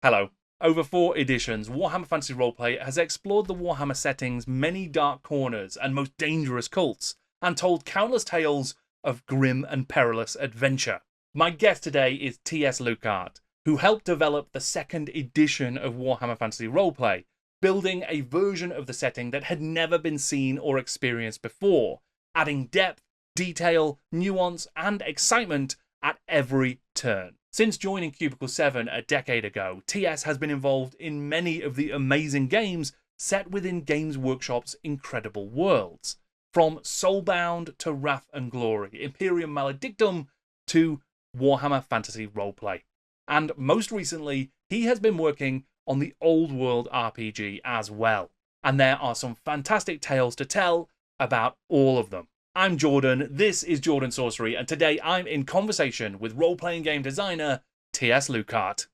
Hello. Over 4 editions, Warhammer Fantasy Roleplay has explored the Warhammer setting's many dark corners and most dangerous cults, and told countless tales of grim and perilous adventure. My guest today is T.S. Luikart, who helped develop the 2nd edition of Warhammer Fantasy Roleplay, building a version of the setting that had never been seen or experienced before, adding depth, detail, nuance, and excitement at every turn. Since joining Cubicle 7 a decade ago, TS has been involved in many of the amazing games set within Games Workshop's incredible worlds. From Soulbound to Wrath and Glory, Imperium Maledictum to Warhammer Fantasy Roleplay. And most recently, he has been working on the Old World RPG as well. And there are some fantastic tales to tell about all of them. I'm Jordan, this is Jordan Sorcery, and today I'm in conversation with role-playing game designer T.S. Luikart.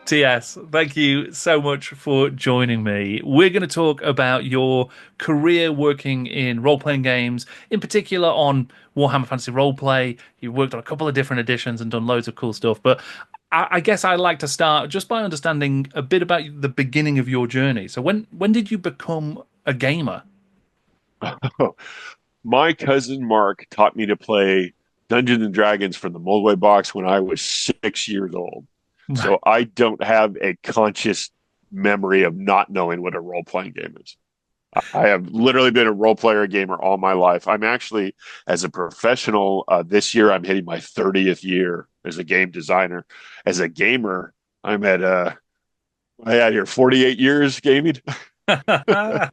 TS, thank you so much for joining me. We're going to talk about your career working in role-playing games, in particular on Warhammer Fantasy Roleplay. You've worked on a couple of different editions and done loads of cool stuff, but I guess I'd like to start just by understanding a bit about the beginning of your journey. So when did you become a gamer? My cousin Mark taught me to play Dungeons and Dragons from the Moldway box when I was 6 years old. Right. So I don't have a conscious memory of not knowing what a role-playing game is. I have literally been a role player gamer all my life. I'm actually, as a professional, this year I'm hitting my 30th year as a game designer. As a gamer, I had here 48 years gaming. But yeah,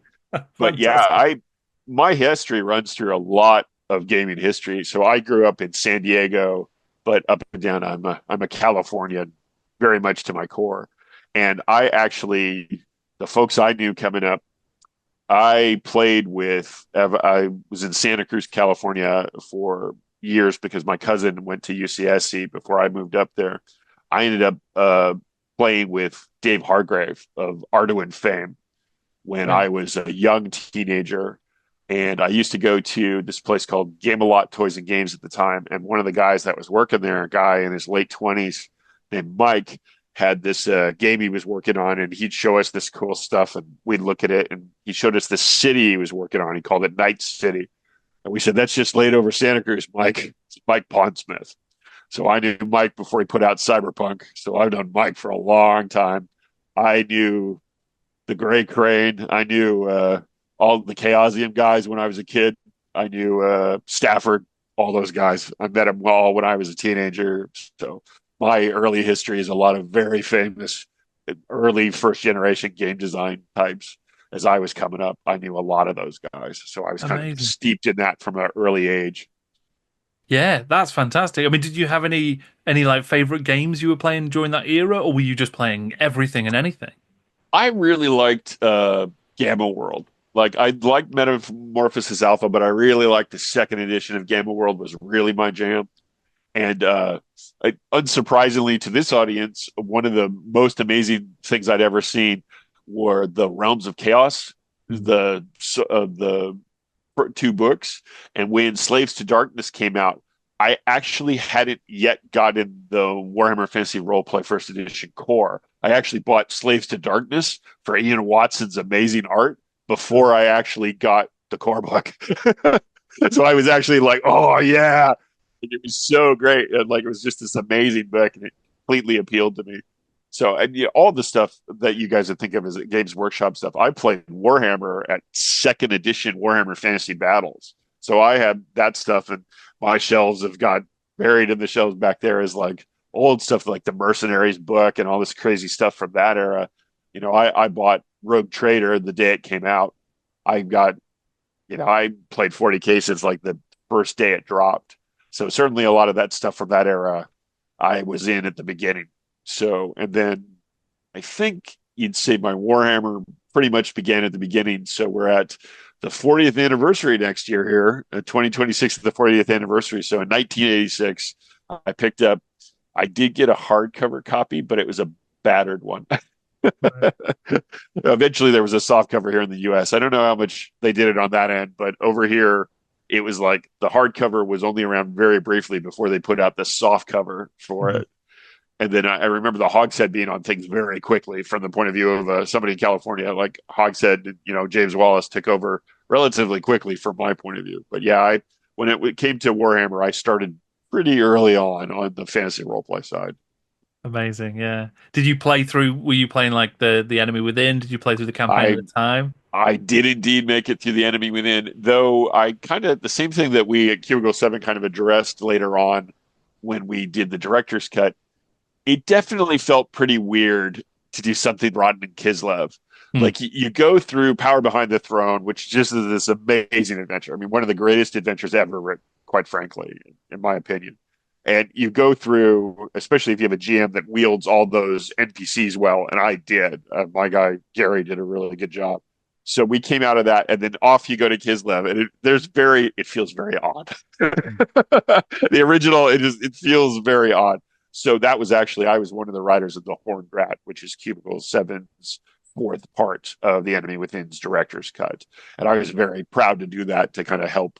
Fantastic. my history runs through a lot of gaming history. So I grew up in San Diego, but up and down, I'm a Californian, very much to my core. And the folks I knew coming up, I was in Santa Cruz, California for years because my cousin went to UCSC before I moved up there. I ended up playing with Dave Hargrave of Arduin fame when Right. I was a young teenager. And I used to go to this place called Game-A-Lot Toys and Games at the time. And one of the guys that was working there, a guy in his late 20s named Mike, had this game he was working on, and he'd show us this cool stuff, and we'd look at it. And he showed us the city he was working on. He called it Night City. And we said, that's just laid over Santa Cruz, Mike. It's Mike Pondsmith. So I knew Mike before he put out Cyberpunk. So I've known Mike for a long time. I knew the Gray Crane. I knew all the Chaosium guys when I was a kid. I knew Stafford, all those guys. I met them all when I was a teenager. So my early history is a lot of very famous early first generation game design types. As I was coming up, I knew a lot of those guys. So I was kind of Amazing. steeped in that from an early age. Yeah, that's fantastic. I mean, did you have any like favorite games you were playing during that era, or were you just playing everything and anything? I really liked Gamma World. Like I liked Metamorphosis Alpha, but I really liked the 2nd edition of Gamma World was really my jam. And unsurprisingly to this audience, one of the most amazing things I'd ever seen were the Realms of Chaos, the 2 books. And when Slaves to Darkness came out, I actually hadn't yet gotten the Warhammer Fantasy Roleplay First Edition core. I actually bought Slaves to Darkness for Ian Watson's amazing art before I actually got the core book. So I was actually like, oh yeah, it was so great. And like it was just this amazing book and it completely appealed to me. So and yeah, all the stuff that you guys would think of as Games Workshop stuff, I played Warhammer at 2nd edition Warhammer Fantasy Battles. So I had that stuff and my shelves have got buried in the shelves back there is like old stuff like the Mercenaries book and all this crazy stuff from that era. I bought Rogue Trader the day it came out. I got, I played 40K since like the first day it dropped. So certainly a lot of that stuff from that era I was in at the beginning. So, and then I think you'd say my Warhammer pretty much began at the beginning. So we're at the 40th anniversary next year here. 2026 is the 40th anniversary. So in 1986, I did get a hardcover copy, but it was a battered one. Right. Eventually, there was a soft cover here in the US. I don't know how much they did it on that end, but over here, it was like the hardcover was only around very briefly before they put out the soft cover for Mhm. it. And then I remember the Hogshead being on things very quickly from the point of view of somebody in California. Like Hogshead, James Wallace took over relatively quickly from my point of view. But yeah, when it came to Warhammer, I started pretty early on the fantasy roleplay side. Amazing, yeah. Did you play through? Were you playing like the enemy within? Did you play through the campaign at I the time? I did indeed make it through the enemy within, though I kind of the same thing that we at Cubicle 7 kind of addressed later on when we did the director's cut. It definitely felt pretty weird to do something Ronin and Kislev. Hmm. Like you go through Power Behind the Throne, which just is this amazing adventure. I mean, one of the greatest adventures ever written, quite frankly, in my opinion. And you go through, especially if you have a GM that wields all those NPCs well, and I did. My guy Gary did a really good job. So we came out of that, and then off you go to Kislev, and it feels very odd. The original, it feels very odd. So that was actually I was one of the writers of the Horned Rat, which is Cubicle 7's fourth part of the Enemy Within's director's cut, and I was very proud to do that to kind of help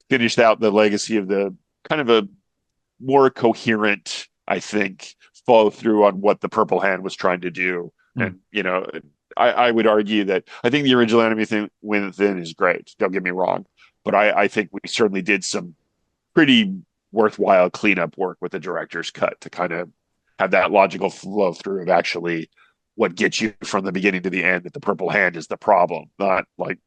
finish out the legacy of the kind of a more coherent, I think, follow through on what the Purple Hand was trying to do. Hmm. And I would argue that I think the original Enemy Within is great. Don't get me wrong, but I think we certainly did some pretty worthwhile cleanup work with the director's cut to kind of have that logical flow through of actually what gets you from the beginning to the end, that the purple hand is the problem, not like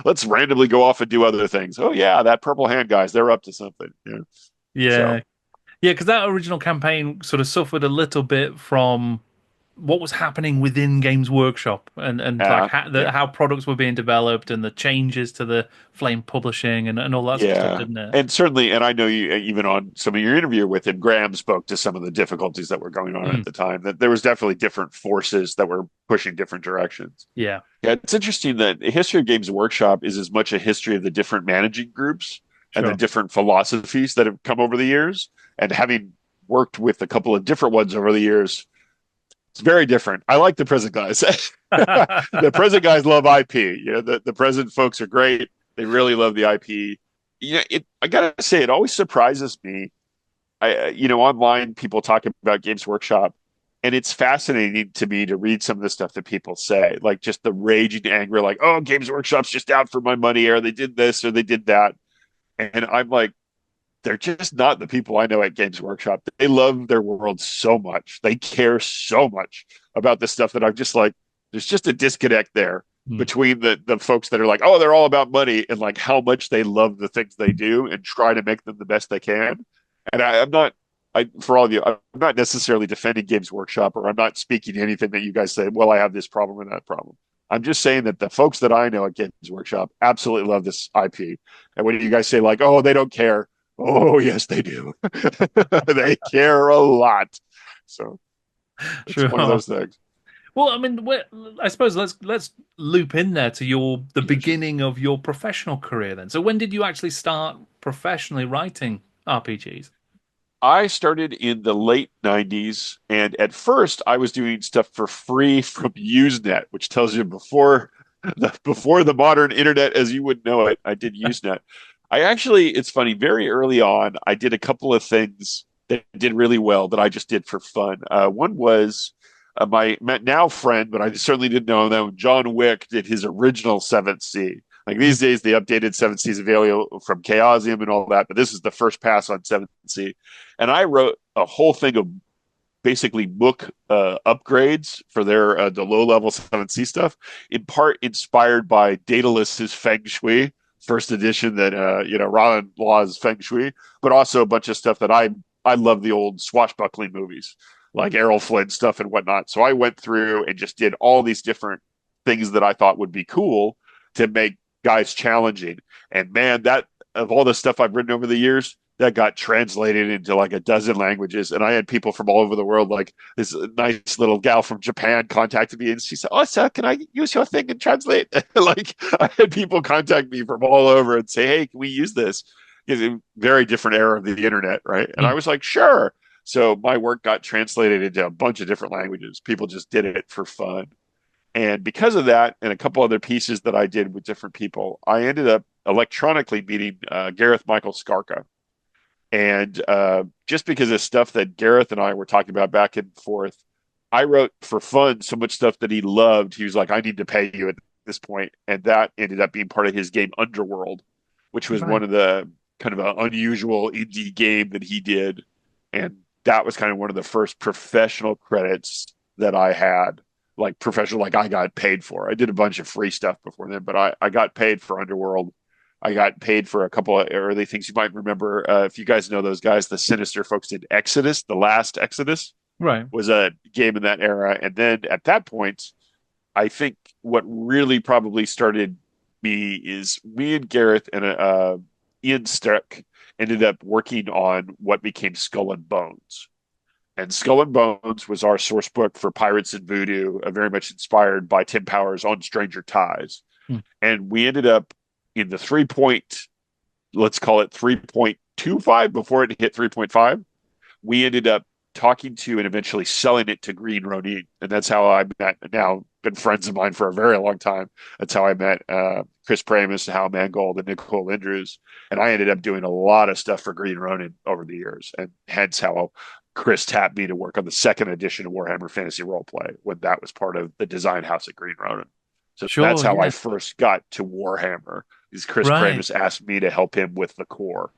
let's randomly go off and do other things. Oh yeah, that purple hand guys, they're up to something. Yeah. Yeah, So yeah, because that original campaign sort of suffered a little bit from what was happening within Games Workshop and like yeah. how products were being developed and the changes to the Flame publishing and all that sort of stuff, Yeah. didn't it? And certainly, and I know you, even on some of your interview with him, Graham spoke to some of the difficulties that were going on Mm, at the time, that there was definitely different forces that were pushing different directions. yeah, Yeah, it's interesting that the history of Games Workshop is as much a history of the different managing groups and the sure. different philosophies that have come over the years. And having worked with a couple of different ones over the years, it's very different. I like the present guys. The present guys love IP. The present folks are great. They really love the IP. I gotta say, it always surprises me. Online people talk about Games Workshop, and it's fascinating to me to read some of the stuff that people say, like just the raging anger, like, "Oh, Games Workshop's just out for my money," or "They did this," or "They did that," and I'm like, they're just not the people I know at Games Workshop. They love their world so much. They care so much about this stuff that I'm just like, there's just a disconnect there Mm. between the folks that are like, oh, they're all about money, and like how much they love the things they do and try to make them the best they can. And I'm not, for all of you, I'm not necessarily defending Games Workshop, or I'm not speaking to anything that you guys say, well, I have this problem and that problem. I'm just saying that the folks that I know at Games Workshop absolutely love this IP. And when you guys say like, oh, they don't care, oh, yes, they do. They care a lot. So it's one of Sure. those things. Well, I mean, I suppose let's loop in there to the Yeah, sure. beginning of your professional career then. So when did you actually start professionally writing RPGs? I started in the late 90s, and at first I was doing stuff for free from Usenet, which tells you before the modern internet as you would know it, I did Usenet. It's funny, very early on, I did a couple of things that did really well that I just did for fun. One was my now friend, but I certainly didn't know him. John Wick did his original Seventh Sea. Like these days, the updated Seventh Seas available from Chaosium and all that, but this is the first pass on Seventh Sea. And I wrote a whole thing of basically book upgrades for the low level 7C stuff, in part inspired by Daedalus's Feng Shui first edition that Ronin Law's Feng Shui, but also a bunch of stuff that I love the old swashbuckling movies like Errol Flynn stuff and whatnot. So I went through and just did all these different things that I thought would be cool to make guys challenging. And man, that of all the stuff I've written over the years, that got translated into like a dozen languages. And I had people from all over the world, like this nice little gal from Japan contacted me and she said, "Oh, sir, can I use your thing and translate?" Like I had people contact me from all over and say, "Hey, can we use this?" It's a very different era of the internet, right? And I Mm. was like, sure. So my work got translated into a bunch of different languages. People just did it for fun. And because of that, and a couple other pieces that I did with different people, I ended up electronically meeting Gareth Michael Skarka. And just because of stuff that Gareth and I were talking about back and forth, I wrote for fun so much stuff that he loved. He was like, I need to pay you at this point. And that ended up being part of his game Underworld, which was one Right. of the kind of an unusual indie game that he did. And that was kind of one of the first professional credits that I had, like professional, like I got paid for. I did a bunch of free stuff before then, but I got paid for Underworld. I got paid for a couple of early things. You might remember, if you guys know those guys, the Sinister folks did Exodus, the last Exodus Right. was a game in that era. And then at that point, I think what really probably started me is me and Gareth and Ian Strick ended up working on what became Skull and Bones. And Skull and Bones was our source book for Pirates and Voodoo, very much inspired by Tim Powers on Stranger Ties. Hmm. And we ended up in the 3 point, let's call it 3.25 before it hit 3.5. We ended up talking to and eventually selling it to Green Ronin. And that's how I met, now been friends of mine for a very long time. That's how I met Chris Pramus, Hal Mangold, and Nicole Andrews. And I ended up doing a lot of stuff for Green Ronin over the years. And hence how Chris tapped me to work on the second edition of Warhammer Fantasy Roleplay when that was part of the design house at Green Ronin. So that's Sure. how I Yeah. first got to Warhammer. Is Chris Right. Pramus asked me to help him with the core.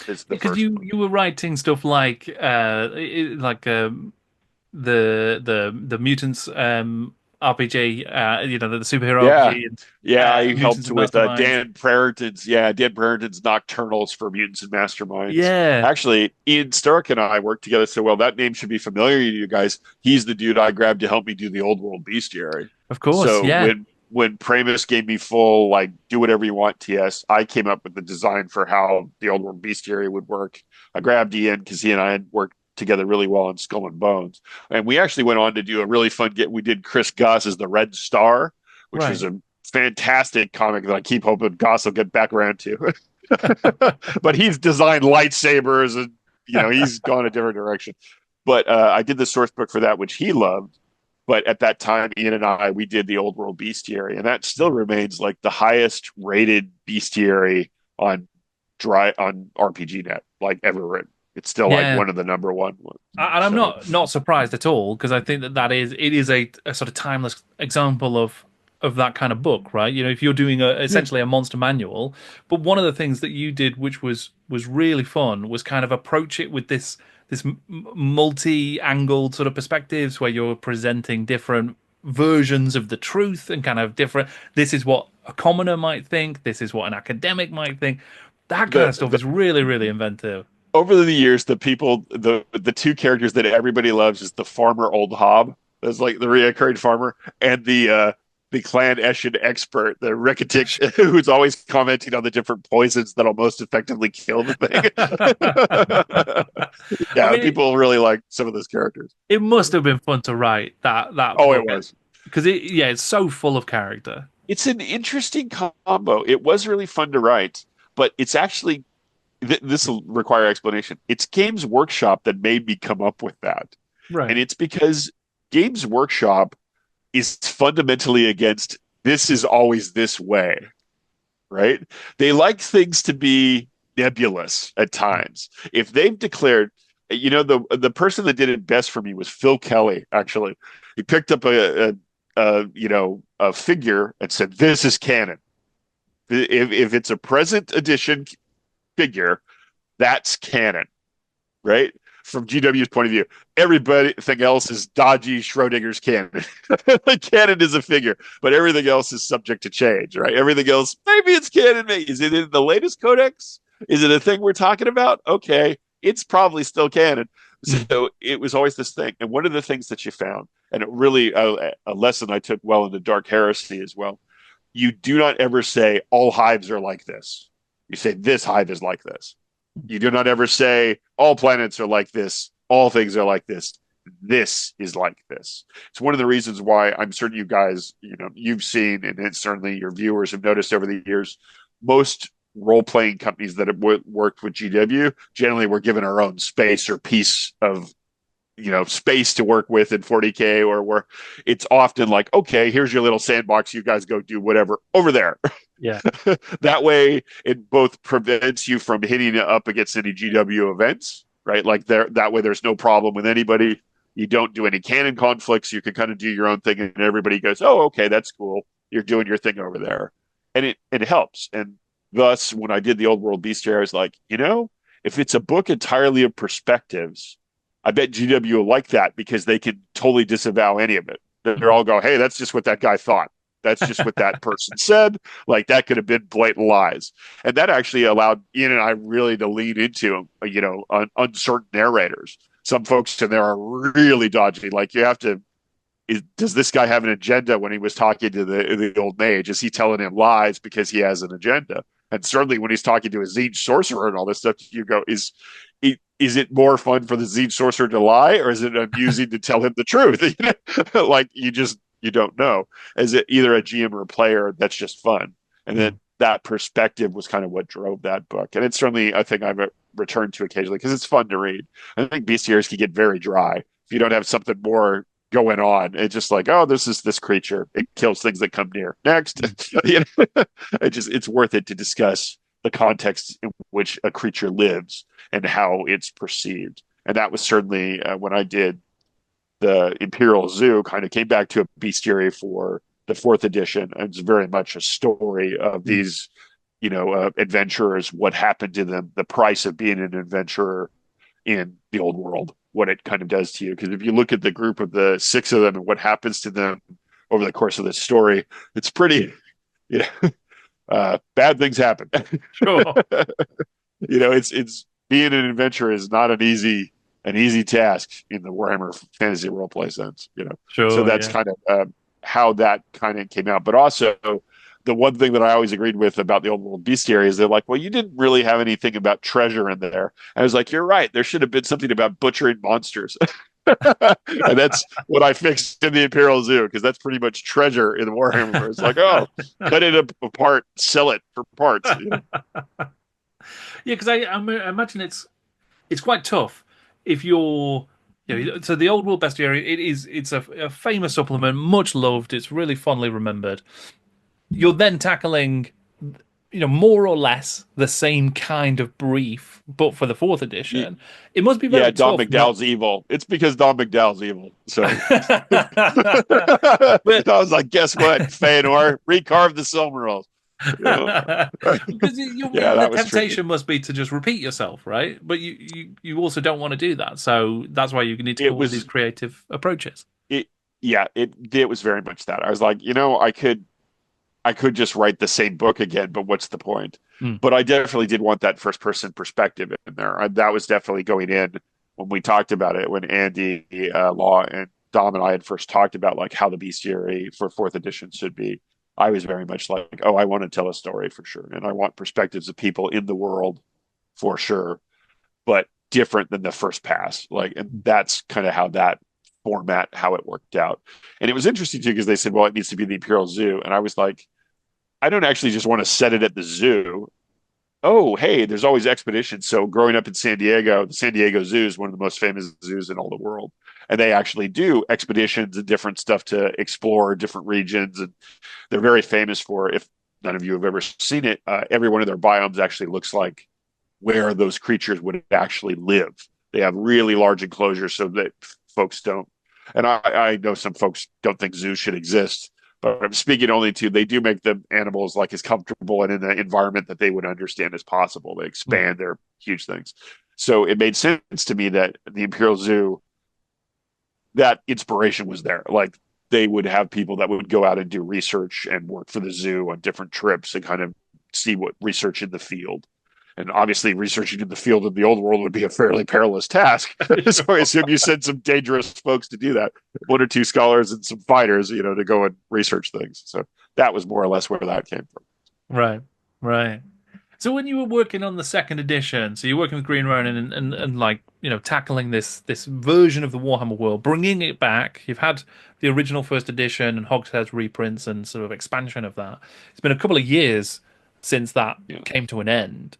Is the Because first you one. you were writing stuff like the mutants RPG, the superhero Yeah. RPG and Yeah, I mutants helped and with masterminds. Dan Brereton's Nocturnals for Mutants and Masterminds. Yeah, Actually, Ian Stark and I worked together so well. That name should be familiar to you guys. He's the dude I grabbed to help me do the Old World Bestiary. of course. So Yeah. when Pramus gave me full, like, do whatever you want TS, I came up with the design for how the Old World Bestiary would work. I grabbed Ian because he and I had worked together really well on Skull and Bones. And we actually went on to do a really fun get. We did Chris Goss as the Red Star, which was Right. a fantastic comic that I keep hoping Goss will get back around to. But he's designed lightsabers and he's gone a different direction. But I did the source book for that, which he loved. But at that time, Ian and I, we did the Old World Bestiary, and that still remains like the highest rated bestiary on on RPG Net, like ever written. It's still like Yeah. one of the number one ones. And I'm So not surprised at all because I think that it is a sort of timeless example of that kind of book, right? If you're doing yeah, essentially a monster manual, but one of the things that you did, which was really fun, was kind of approach it with this multi-angled sort of perspectives where you're presenting different versions of the truth and kind of different. This is what a commoner might think. This is what an academic might think. That kind the of stuff is really, really inventive. over the years, the two characters that everybody loves is the farmer Old Hob. That's like the reoccurring farmer, and the clan Eshin expert, the Ricketic, who's always commenting on the different poisons that'll most effectively kill the thing. I Yeah, mean, people really like some of those characters. it must have been fun to write that Oh, it book was. because it's so full of character. It's an interesting combo. It was really fun to write, but it's actually this will require explanation. It's Games Workshop that made me come up with that. And Right. it's because Games Workshop is fundamentally against this is always this way, right? They like things to be nebulous at times. If they've declared, the person that did it best for me was Phil Kelly, actually. He picked up a figure and said, "This is canon. If it's a present edition figure, that's canon." Right? From GW's point of view, everything else is dodgy Schrodinger's canon. The canon is a figure, but everything else is subject to change, right? Everything else, maybe it's canon. Is it in the latest codex? Is it a thing we're talking about? Okay, it's probably still canon. Mm. So it was always this thing. And one of the things that you found, and it really a lesson I took well into Dark Heresy as well, you do not ever say all hives are like this. You say this hive is like this. You do not ever say all planets are like this, all things are like this. This is like this. It's one of the reasons why I'm certain you guys, you've seen, and certainly your viewers have noticed over the years, most role playing companies that have worked with GW generally were given our own space or piece of space to work with in 40K, or where it's often like, okay, here's your little sandbox, you guys go do whatever over there. Yeah. That way it both prevents you from hitting up against any GW events, right? Like there, that way there's no problem with anybody. You don't do any canon conflicts. You can kind of do your own thing, and everybody goes, "Oh, okay, that's cool. You're doing your thing over there," and it helps. And thus, when I did the Old World Bestiary, I was like, if it's a book entirely of perspectives, I bet GW will like that because they can totally disavow any of it. They're all go, "Hey, that's just what that guy thought. That's just what that person said. Like that could have been blatant lies." And that actually allowed Ian and I really to lean into, uncertain narrators. Some folks in there are really dodgy. Like you have to, does this guy have an agenda when he was talking to the old mage? Is he telling him lies because he has an agenda? And certainly when he's talking to a Tzeentch sorcerer and all this stuff, you go, is it more fun for the Tzeentch sorcerer to lie, or is it amusing to tell him the truth? Like you don't know. Is it either a GM or a player? That's just fun. And then that perspective was kind of what drove that book. And it's certainly, I think I've returned to occasionally because it's fun to read. I think bestiaries can get very dry if you don't have something more going on. It's just like, oh, this is this creature. It kills things that come near. Next. It's worth it to discuss the context in which a creature lives and how it's perceived. And that was certainly when I did the Imperial Zoo, kind of came back to a bestiary for the fourth edition. And it's very much a story of these, adventurers, what happened to them, the price of being an adventurer in the old world, what it kind of does to you. Because if you look at the group of the six of them and what happens to them over the course of this story, it's pretty, bad things happen. Sure. It's being an adventurer is not an easy task in the Warhammer Fantasy Roleplay sense. Sure. So that's kind of how that kind of came out. But also, the one thing that I always agreed with about the Old World Bestiary is they're like, well, you didn't really have anything about treasure in there. And I was like, you're right. There should have been something about butchering monsters. And that's what I fixed in the Imperial Zoo, because that's pretty much treasure in Warhammer. It's like, oh, cut it apart, sell it for parts. Yeah, because I imagine it's quite tough if you're so the Old World Bestiary, it's a famous supplement, much loved, it's really fondly remembered. You're then tackling more or less the same kind of brief, but for the fourth edition. It must be very Don tough. McDowell's evil. It's because Don McDowell's evil. So But I was like, guess what, Feanor, recarve the Silmarils. because That the was tricky. temptation must be to just repeat yourself, right? But you also don't want to do that, so that's why you need to It come up with these was creative approaches. it was very much that. I was like, I could just write the same book again, but what's the point? Mm. But I definitely did want that first person perspective in there. That was definitely going in when we talked about it, when Andy Law and Dom and I had first talked about like how the bestiary for fourth edition should be. I was very much like, oh, I want to tell a story for sure. And I want perspectives of people in the world for sure, but different than the first pass. Like, and that's kind of how that format, how it worked out. And it was interesting too, because they said, well, it needs to be the Imperial Zoo. And I was like, I don't actually just want to set it at the zoo. Oh, hey, there's always expeditions. So growing up in San Diego, the San Diego Zoo is one of the most famous zoos in all the world. And they actually do expeditions and different stuff to explore different regions. And they're very famous for, if none of you have ever seen it, every one of their biomes actually looks like where those creatures would actually live. They have really large enclosures so that folks don't. And I know some folks don't think zoos should exist, but I'm speaking only to, they do make the animals like as comfortable and in the environment that they would understand as possible. They expand their huge things. So it made sense to me that the Imperial Zoo, that inspiration was there. Like they would have people that would go out and do research and work for the zoo on different trips and kind of see what research in the field. And obviously, researching in the field of the old world would be a fairly perilous task. So I assume you send some dangerous folks to do that. One or two scholars and some fighters, to go and research things. So that was more or less where that came from. Right, right. So when you were working on the second edition, so you're working with Green Ronin and like, tackling this version of the Warhammer world, bringing it back. You've had the original first edition and Hogshead's reprints and sort of expansion of that. It's been a couple of years since that Yeah. came to an end.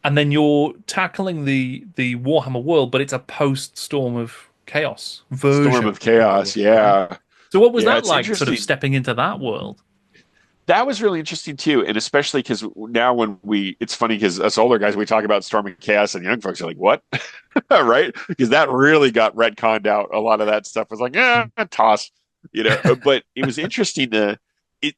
And then you're tackling the Warhammer world, but it's a post Storm of Chaos Storm version of of the Chaos. world, right? Yeah. So what was Yeah, that it's like, sort of interesting. stepping into that world? That was really interesting too, and especially because now it's funny because us older guys, we talk about Storm and Chaos, and young folks are like, "What?" Right? Because that really got retconned out. A lot of that stuff was like, "Yeah, toss," you know. But it was interesting it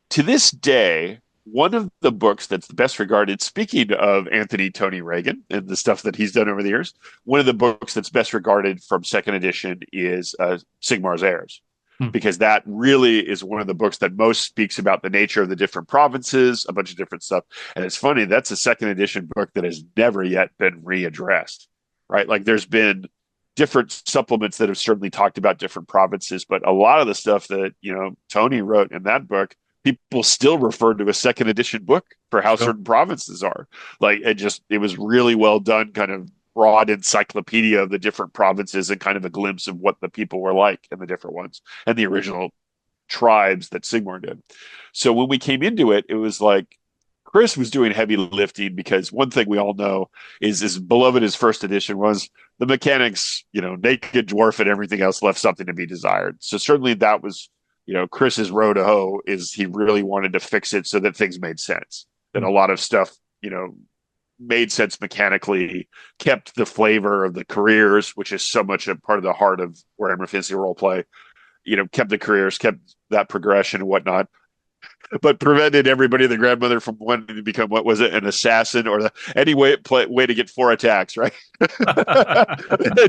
to this day. One of the books that's the best regarded, speaking of Anthony Tony Reagan and the stuff that he's done over the years, one of the books that's best regarded from second edition is Sigmar's Heirs, Hmm. because that really is one of the books that most speaks about the nature of the different provinces, a bunch of different stuff. And it's funny, that's a second edition book that has never yet been readdressed, right? Like there's been different supplements that have certainly talked about different provinces, but a lot of the stuff that, Tony wrote in that book, people still refer to a second edition book for how Sure. certain provinces are. Like it was really well done, kind of broad encyclopedia of the different provinces and kind of a glimpse of what the people were like in the different ones and the original tribes that Sigmar did. So when we came into it, it was like Chris was doing heavy lifting because one thing we all know is as beloved as first edition was, the mechanics, naked dwarf and everything else left something to be desired. So certainly that was, Chris's row to hoe is he really wanted to fix it so that things made sense. That Hmm. a lot of stuff, made sense mechanically, kept the flavor of the careers, which is so much a part of the heart of Warhammer Fantasy Roleplay. Kept the careers, kept that progression and whatnot, but prevented everybody, the grandmother, from wanting to become, what was it, an assassin or any way to get 4 attacks, right?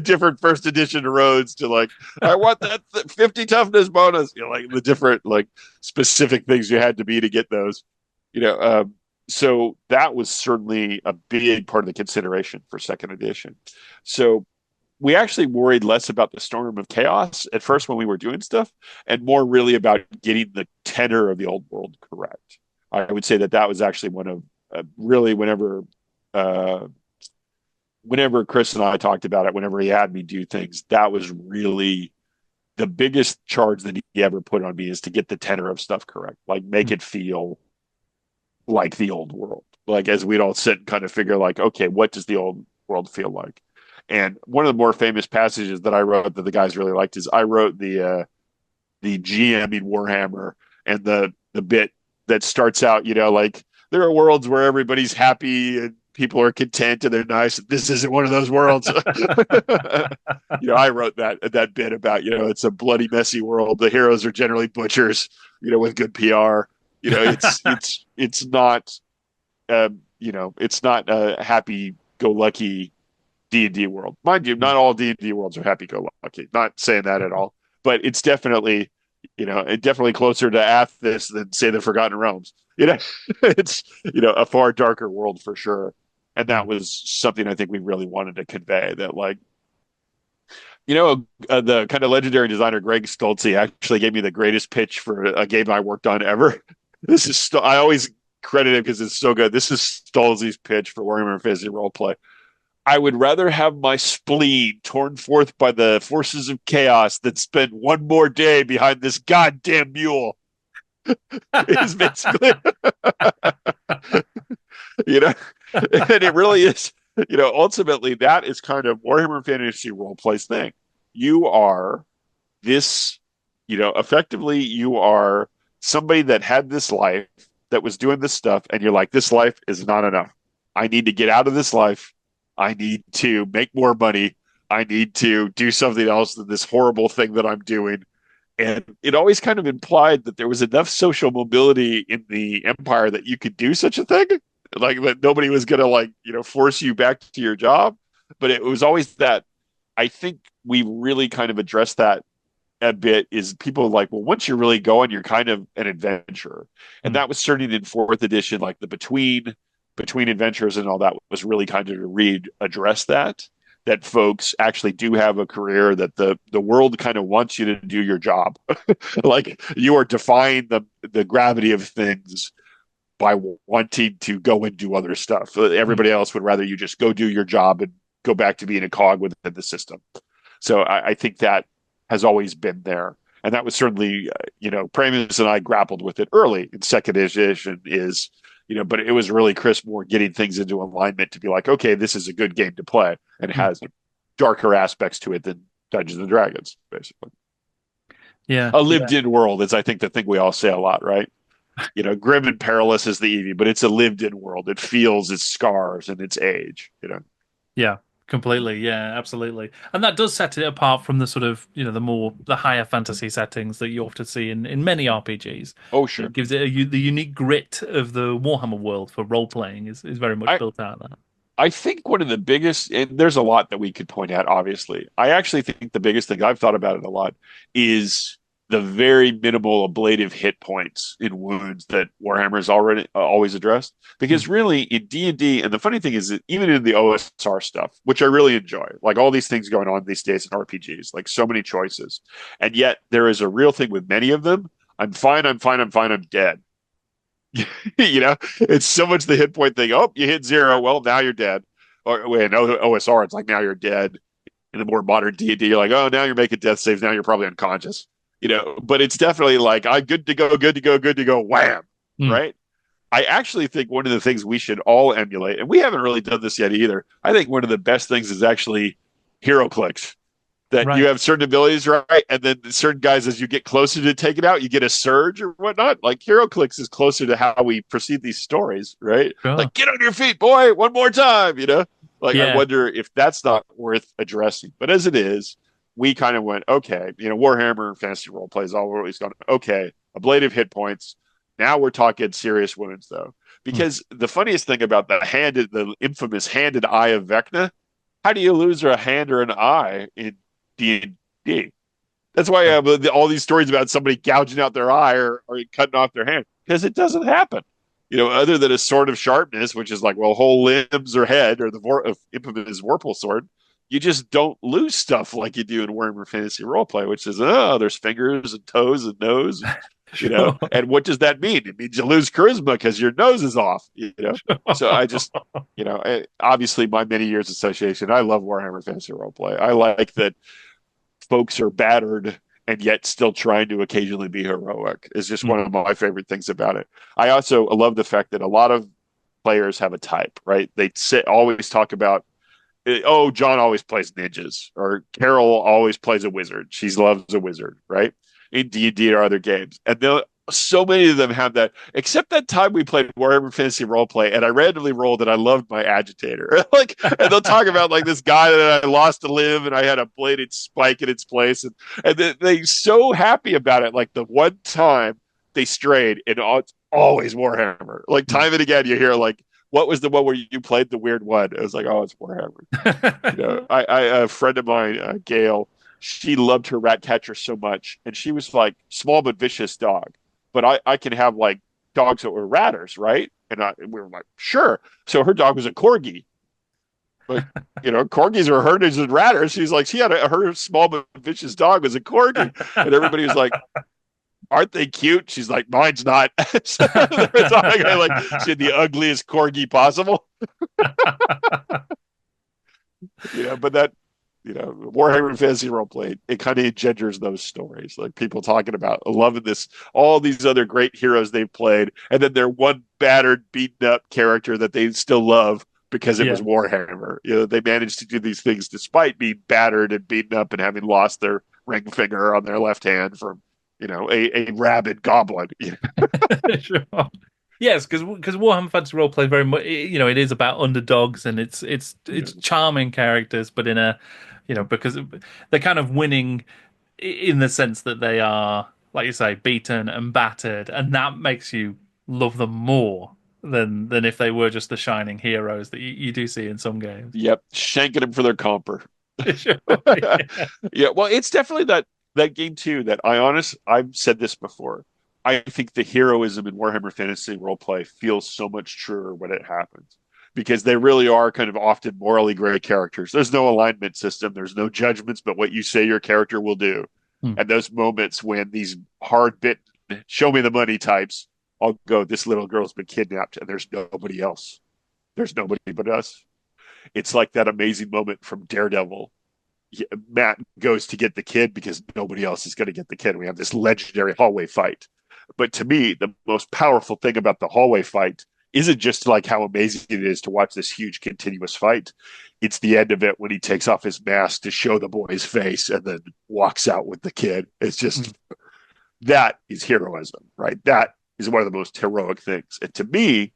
Different first edition roads to like, I want that 50 toughness bonus, like the different like specific things you had to be to get those, you know. So that was certainly a big part of the consideration for second edition. So we actually worried less about the Storm of Chaos at first when we were doing stuff, and more really about getting the tenor of the old world correct. I would say that was actually one of really uh, whenever Chris and I talked about it, whenever he had me do things, that was really the biggest charge that he ever put on me, is to get the tenor of stuff correct, like make it feel like the old world. Like as we'd all sit and kind of figure, like, okay, what does the old world feel like? And one of the more famous passages that I wrote that the guys really liked is I wrote the GMing Warhammer, and the bit that starts out, like there are worlds where everybody's happy and people are content and they're nice. This isn't one of those worlds. I wrote that bit about, it's a bloody, messy world. The heroes are generally butchers, with good PR. It's not, it's not a happy-go-lucky D&D world. Mind you, not all D&D worlds are happy-go-lucky. Not saying that at all, but it's definitely, definitely closer to Athos than, say, the Forgotten Realms. It's, a far darker world for sure. And that was something I think we really wanted to convey, that like, the kind of legendary designer Greg Stolze actually gave me the greatest pitch for a game I worked on ever. I always credit him because it's so good. This is Stolze's pitch for Warhammer Fantasy Roleplay. I would rather have my spleen torn forth by the forces of chaos than spend one more day behind this goddamn mule. Is basically, and it really is, ultimately that is kind of Warhammer Fantasy Roleplay's thing. You are this, effectively you are somebody that had this life, that was doing this stuff, and you're like, this life is not enough. I need to get out of this life. I need to make more money. I need to do something else than this horrible thing that I'm doing. And it always kind of implied that there was enough social mobility in the empire that you could do such a thing. Like that nobody was going to force you back to your job. But it was always that, I think we really kind of addressed that a bit, is people like, well, once you're really going, you're kind of an adventurer. And that was certainly in fourth edition, like the between adventures and all that was really kind of to readdress that folks actually do have a career, that the world kind of wants you to do your job. Like you are defying the gravity of things by wanting to go and do other stuff. Everybody else would rather you just go do your job and go back to being a cog within the system. So I think that has always been there. And that was certainly, Pramus and I grappled with it early in second edition, is, but it was really Chris Moore getting things into alignment to be like, okay, this is a good game to play and Mm. has darker aspects to it than Dungeons and Dragons, basically. Yeah, A yeah, lived-in world is, I think, the thing we all say a lot, right? Grim and perilous is the Eevee, but it's a lived-in world. It feels its scars and its age. yeah. Completely, yeah, absolutely. And that does set it apart from the sort of, the higher fantasy settings that you often see in many RPGs. Oh, It sure. gives it the unique grit of the Warhammer world for role playing is very much I built out of that. I think one of the biggest, and there's a lot that we could point out, obviously. I actually think the biggest thing, I've thought about it a lot, is the very minimal ablative hit points in wounds that Warhammer's already always addressed. Mm. Because really, in D&D, and the funny thing is that even in the OSR stuff, which I really enjoy, like all these things going on these days in RPGs, like so many choices, and yet there is a real thing with many of them. I'm fine, I'm fine, I'm fine, I'm dead. It's so much the hit point thing. Oh, you hit zero. Well, now you're dead. Or wait, no OSR, it's like now you're dead. In the more modern D&D, you're like, oh, now you're making death saves. Now you're probably unconscious. But it's definitely like, I'm good to go, good to go, good to go. Wham. Mm. Right. I actually think one of the things we should all emulate, and we haven't really done this yet either. I think one of the best things is actually hero clicks, that you Right. have certain abilities, right? And then certain guys, as you get closer to take it out, you get a surge or whatnot. Like Hero Clicks is closer to how we perceive these stories, right? Sure. Like, get on your feet, boy, one more time. Like, I Yeah. wonder if that's not worth addressing. But as it is, we kind of went, okay, Warhammer Fantasy Roleplay is always gone, okay, ablative hit points. Now we're talking serious wounds, though. Mm. Because the funniest thing about the infamous handed eye of Vecna, how do you lose a hand or an eye in D&D? That's why I have all these stories about somebody gouging out their eye or cutting off their hand, because it doesn't happen. Other than a sword of sharpness, which is like, well, whole limbs or head, or the infamous Vorpal sword, you just don't lose stuff like you do in Warhammer Fantasy Roleplay, which is, oh, there's fingers and toes and nose, Sure. and what does that mean? It means you lose charisma because your nose is off. So I just, obviously my many years association, I love Warhammer Fantasy Roleplay. I like that folks are battered and yet still trying to occasionally be heroic is just one Mm. of my favorite things about it. I also love the fact that a lot of players have a type, right? They always talk about, oh, John always plays ninjas, or Carol always plays a wizard. She loves a wizard, right? In D&D or other games. And so many of them have that, except that time we played Warhammer Fantasy Roleplay, and I randomly rolled and I loved my agitator. And they'll talk about like this guy that I lost a limb and I had a bladed spike in its place, and they so happy about it. Like the one time they strayed, and it's always Warhammer. Like Mm. time and again, you hear like, what was the one where you played the weird one? It was like, oh, it's Warhammer. A friend of mine, Gail, she loved her rat catcher so much, and she was like small but vicious dog. But I can have like dogs that were ratters, right? And we were like, sure. So her dog was a corgi, but corgis are herders and ratters. She's like, she had her small but vicious dog was a corgi, and everybody was like, aren't they cute? She's like, mine's not. So they were talking like she had the ugliest corgi possible. But that, Warhammer Fantasy Roleplay, it kind of engenders those stories, like people talking about loving this, all these other great heroes they've played, and then their one battered, beaten up character that they still love because it Yeah. was Warhammer. They managed to do these things despite being battered and beaten up and having lost their ring finger on their left hand from, a rabid goblin. Sure. Yes, because Warhammer Fantasy Roleplay very much, it is about underdogs, and it's charming characters, but in a, because they're kind of winning in the sense that they are, like you say, beaten and battered, and that makes you love them more than if they were just the shining heroes that you do see in some games. Yep, shanking them for their comper. Sure. Yeah. Yeah, well, it's definitely that game too. I've said this before. I think the heroism in Warhammer Fantasy Roleplay feels so much truer when it happens, because they really are kind of often morally gray characters. There's no alignment system. There's no judgments, but what you say your character will do. Hmm. And those moments when these hard bit, show me the money types, I'll go, this little girl's been kidnapped and there's nobody else. There's nobody but us. It's like that amazing moment from Daredevil. Matt goes to get the kid because nobody else is going to get the kid. We have this legendary hallway fight. But to me, the most powerful thing about the hallway fight isn't just like how amazing it is to watch this huge continuous fight. It's the end of it when he takes off his mask to show the boy's face and then walks out with the kid. It's just that is heroism, right? That is one of the most heroic things. And to me,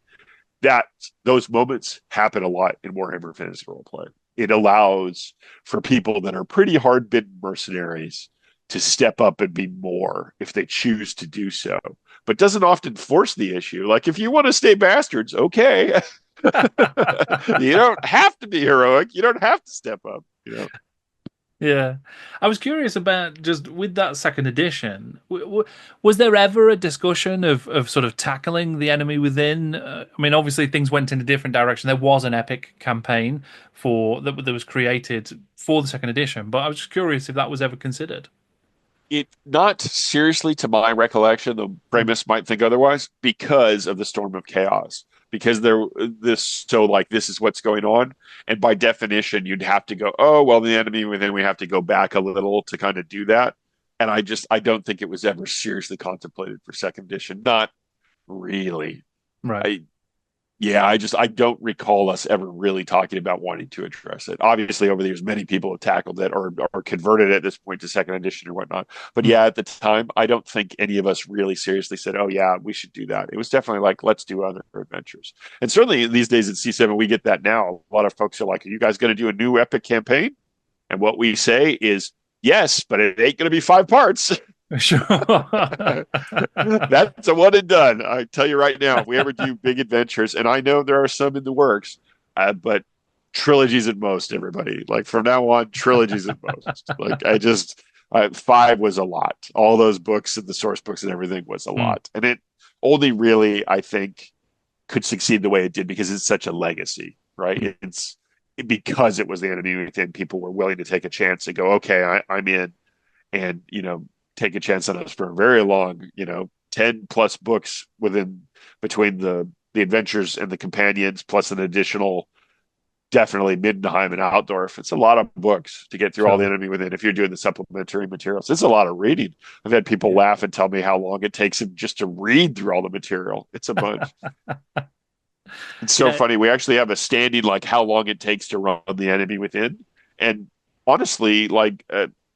that those moments happen a lot in Warhammer Fantasy Roleplay. It allows for people that are pretty hard bitten mercenaries to step up and be more if they choose to do so, but doesn't often force the issue. Like, if you want to stay bastards, okay. You don't have to be heroic. You don't have to step up, you know? Yeah. I was curious about just with that second edition, was there ever a discussion of sort of tackling the enemy within? I mean, obviously things went in a different direction. There was an epic campaign that was created for the second edition, but I was just curious if that was ever considered. It not seriously to my recollection, the premise might think otherwise because of the storm of chaos. Because there this so like this is what's going on. And by definition, you'd have to go, oh, well, the enemy within we have to go back a little to kind of do that. And I don't think it was ever seriously contemplated for second edition. Not really. Right. I Yeah, I don't recall us ever really talking about wanting to address it. Obviously, over the years, many people have tackled it or converted it at this point to second edition or whatnot. But yeah, at the time, I don't think any of us really seriously said, "Oh yeah, we should do that." It was definitely like, "Let's do other adventures." And certainly these days at C7, we get that now. A lot of folks are like, "Are you guys going to do a new epic campaign?" And what we say is, "Yes, but it ain't going to be 5 parts." Sure. That's a one and done. I tell you right now, if we ever do big adventures, and I know there are some in the works, but trilogies at most, everybody. Like from now on, trilogies at most. Like five was a lot. All those books and the source books and everything was a Hmm. lot. And it only really, I think, could succeed the way it did because it's such a legacy, right? It's because it was the enemy within, people were willing to take a chance and go, okay, I'm in and take a chance on us for a very long 10 plus books within between the adventures and the companions plus an additional definitely Middenheim and Outdorf. It's a lot of books to get through all the Sure. enemy within if you're doing the supplementary materials. It's a lot of reading. I've had people Yeah. laugh and tell me how long it takes them just to read through all the material. It's a bunch. It's so Yeah. funny. We actually have a standing like how long it takes to run the enemy within. And honestly, like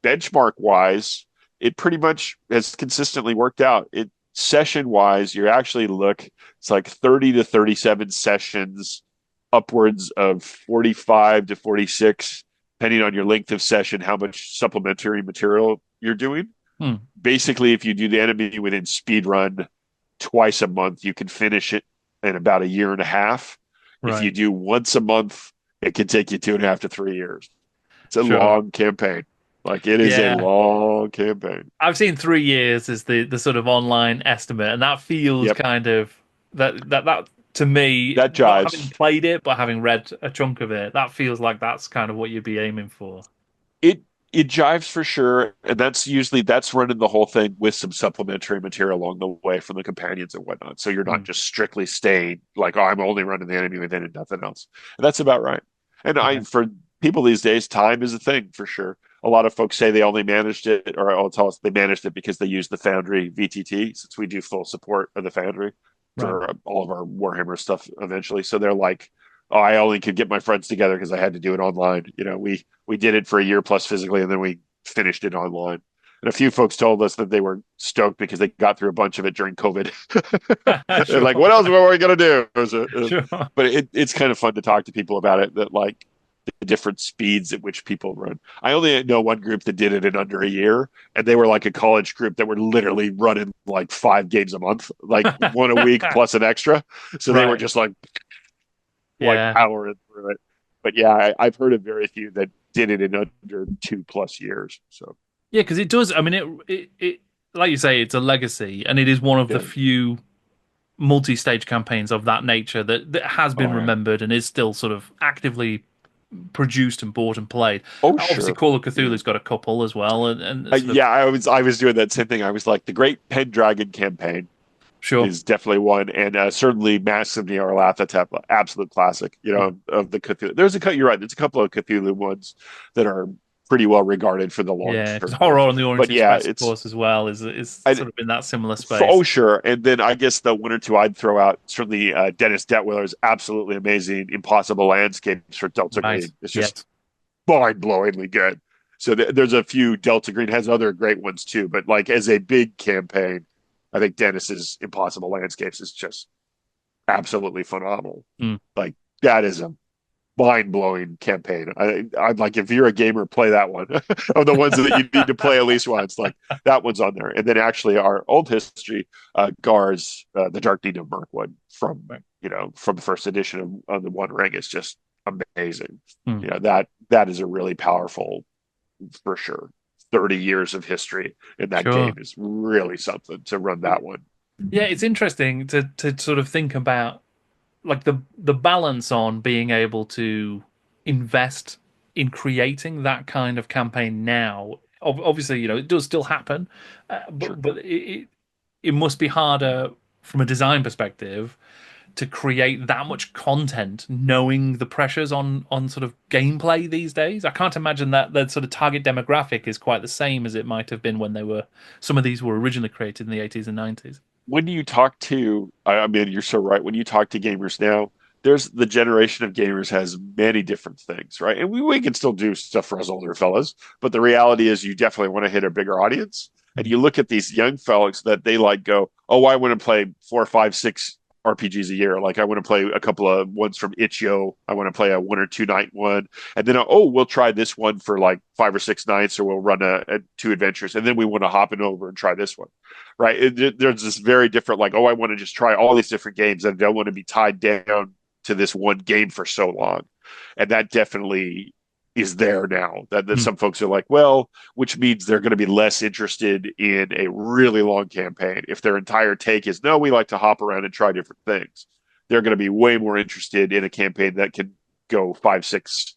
benchmark wise, it pretty much has consistently worked out. It session wise, you actually look, it's like 30 to 37 sessions, upwards of 45 to 46, depending on your length of session, how much supplementary material you're doing. Hmm. Basically, if you do the enemy within speed run twice a month, you can finish it in about a year and a half. If you Right. do once a month, it can take you 2.5 to 3 years. It's a Sure. long campaign. Like it is a Yeah. long campaign. I've seen 3 years as the sort of online estimate, and that feels Yep, kind of that to me, that not having jives. played it, but having read a chunk of it, that feels like that's kind of what you'd be aiming for. It it jives for sure, and that's running the whole thing with some supplementary material along the way from the companions and whatnot. So you're not Hmm. just strictly staying like, oh, I'm only running the enemy within and nothing else. And that's about right. And I Yeah. for people these days, time is a thing for sure. A lot of folks say they only managed it, or I'll tell us they managed it because they used the Foundry VTT, since we do full support of the Foundry Right. for all of our Warhammer stuff eventually. So they're like, oh, I only could get my friends together because I had to do it online. We did it for a year plus physically, and then we finished it online. And a few folks told us that they were stoked because they got through a bunch of it during COVID. They're like, "What Sure. else were we gonna do?" Sure. But it's kind of fun to talk to people about it. That like the different speeds at which people run. I only know one group that did it in under a year, and they were like a college group that were literally running like 5 games a month, like one a week plus an extra. So they were Right. just like Yeah. powering through it. But yeah, I've heard of very few that did it in under 2 plus years. So Yeah, because it does. I mean, it like you say, it's a legacy, and it is one of the yeah. few multi-stage campaigns of that nature that has been Oh yeah. remembered and is still sort of actively produced and bought and played. Oh Obviously, sure. Call of Yeah. Cthulhu's got a couple as well, and sort of Yeah, I was doing that same thing. I was like the Great Pendragon campaign sure. is definitely one, and certainly Masks of Nyarlathotep, absolute classic. Of the Cthulhu. You're right. There's a couple of Cthulhu ones that are pretty well regarded for the Yeah, because long-term Horror growth. on the Orient But yeah, Express, of it's course, as well, is I, sort of in that similar oh space. sure. And then I guess the one or two I'd throw out certainly Dennis Detwiller's absolutely amazing Impossible Landscapes for Delta Right. Green. It's just Yes. mind-blowingly good. So there's a few. Delta Green has other great ones too, but like as a big campaign, I think Dennis's Impossible Landscapes is just absolutely phenomenal. Mm. Like that is a mind-blowing campaign. I'd like if you're a gamer, play that one of the ones that you need to play at least once. Like that one's on there. And then actually our old history, Gar's the Dark Deed of Mirkwood from Right. from the first edition of the One Ring is just amazing. Mm. That is a really powerful, for sure. 30 years of history in that Sure. game is really something to run that one. Yeah, it's interesting to sort of think about like the balance on being able to invest in creating that kind of campaign now. Obviously, it does still happen, Sure. but it must be harder from a design perspective to create that much content knowing the pressures on sort of gameplay these days. I can't imagine that the sort of target demographic is quite the same as it might have been when some of these were originally created in the 80s and 90s. When you talk to, I mean, you're so right. When you talk to gamers now, there's the generation of gamers has many different things, right? And we can still do stuff for us older fellas, but the reality is you definitely want to hit a bigger audience. And you look at these young fellas that they like go, oh, I want to play 4, 5, 6 RPGs a year. Like I want to play a couple of ones from Itch.io. I want to play a 1 or 2 night one. And then, oh, we'll try this one for like 5 or 6 nights, or we'll run a 2 adventures. And then we want to hop it over and try this one, right? There's this very different, like, oh, I want to just try all these different games and I don't want to be tied down to this one game for so long. And that definitely is there now. That Mm. some folks are like, well, which means they're going to be less interested in a really long campaign. If their entire take is, no, we like to hop around and try different things, they're going to be way more interested in a campaign that can go 5, 6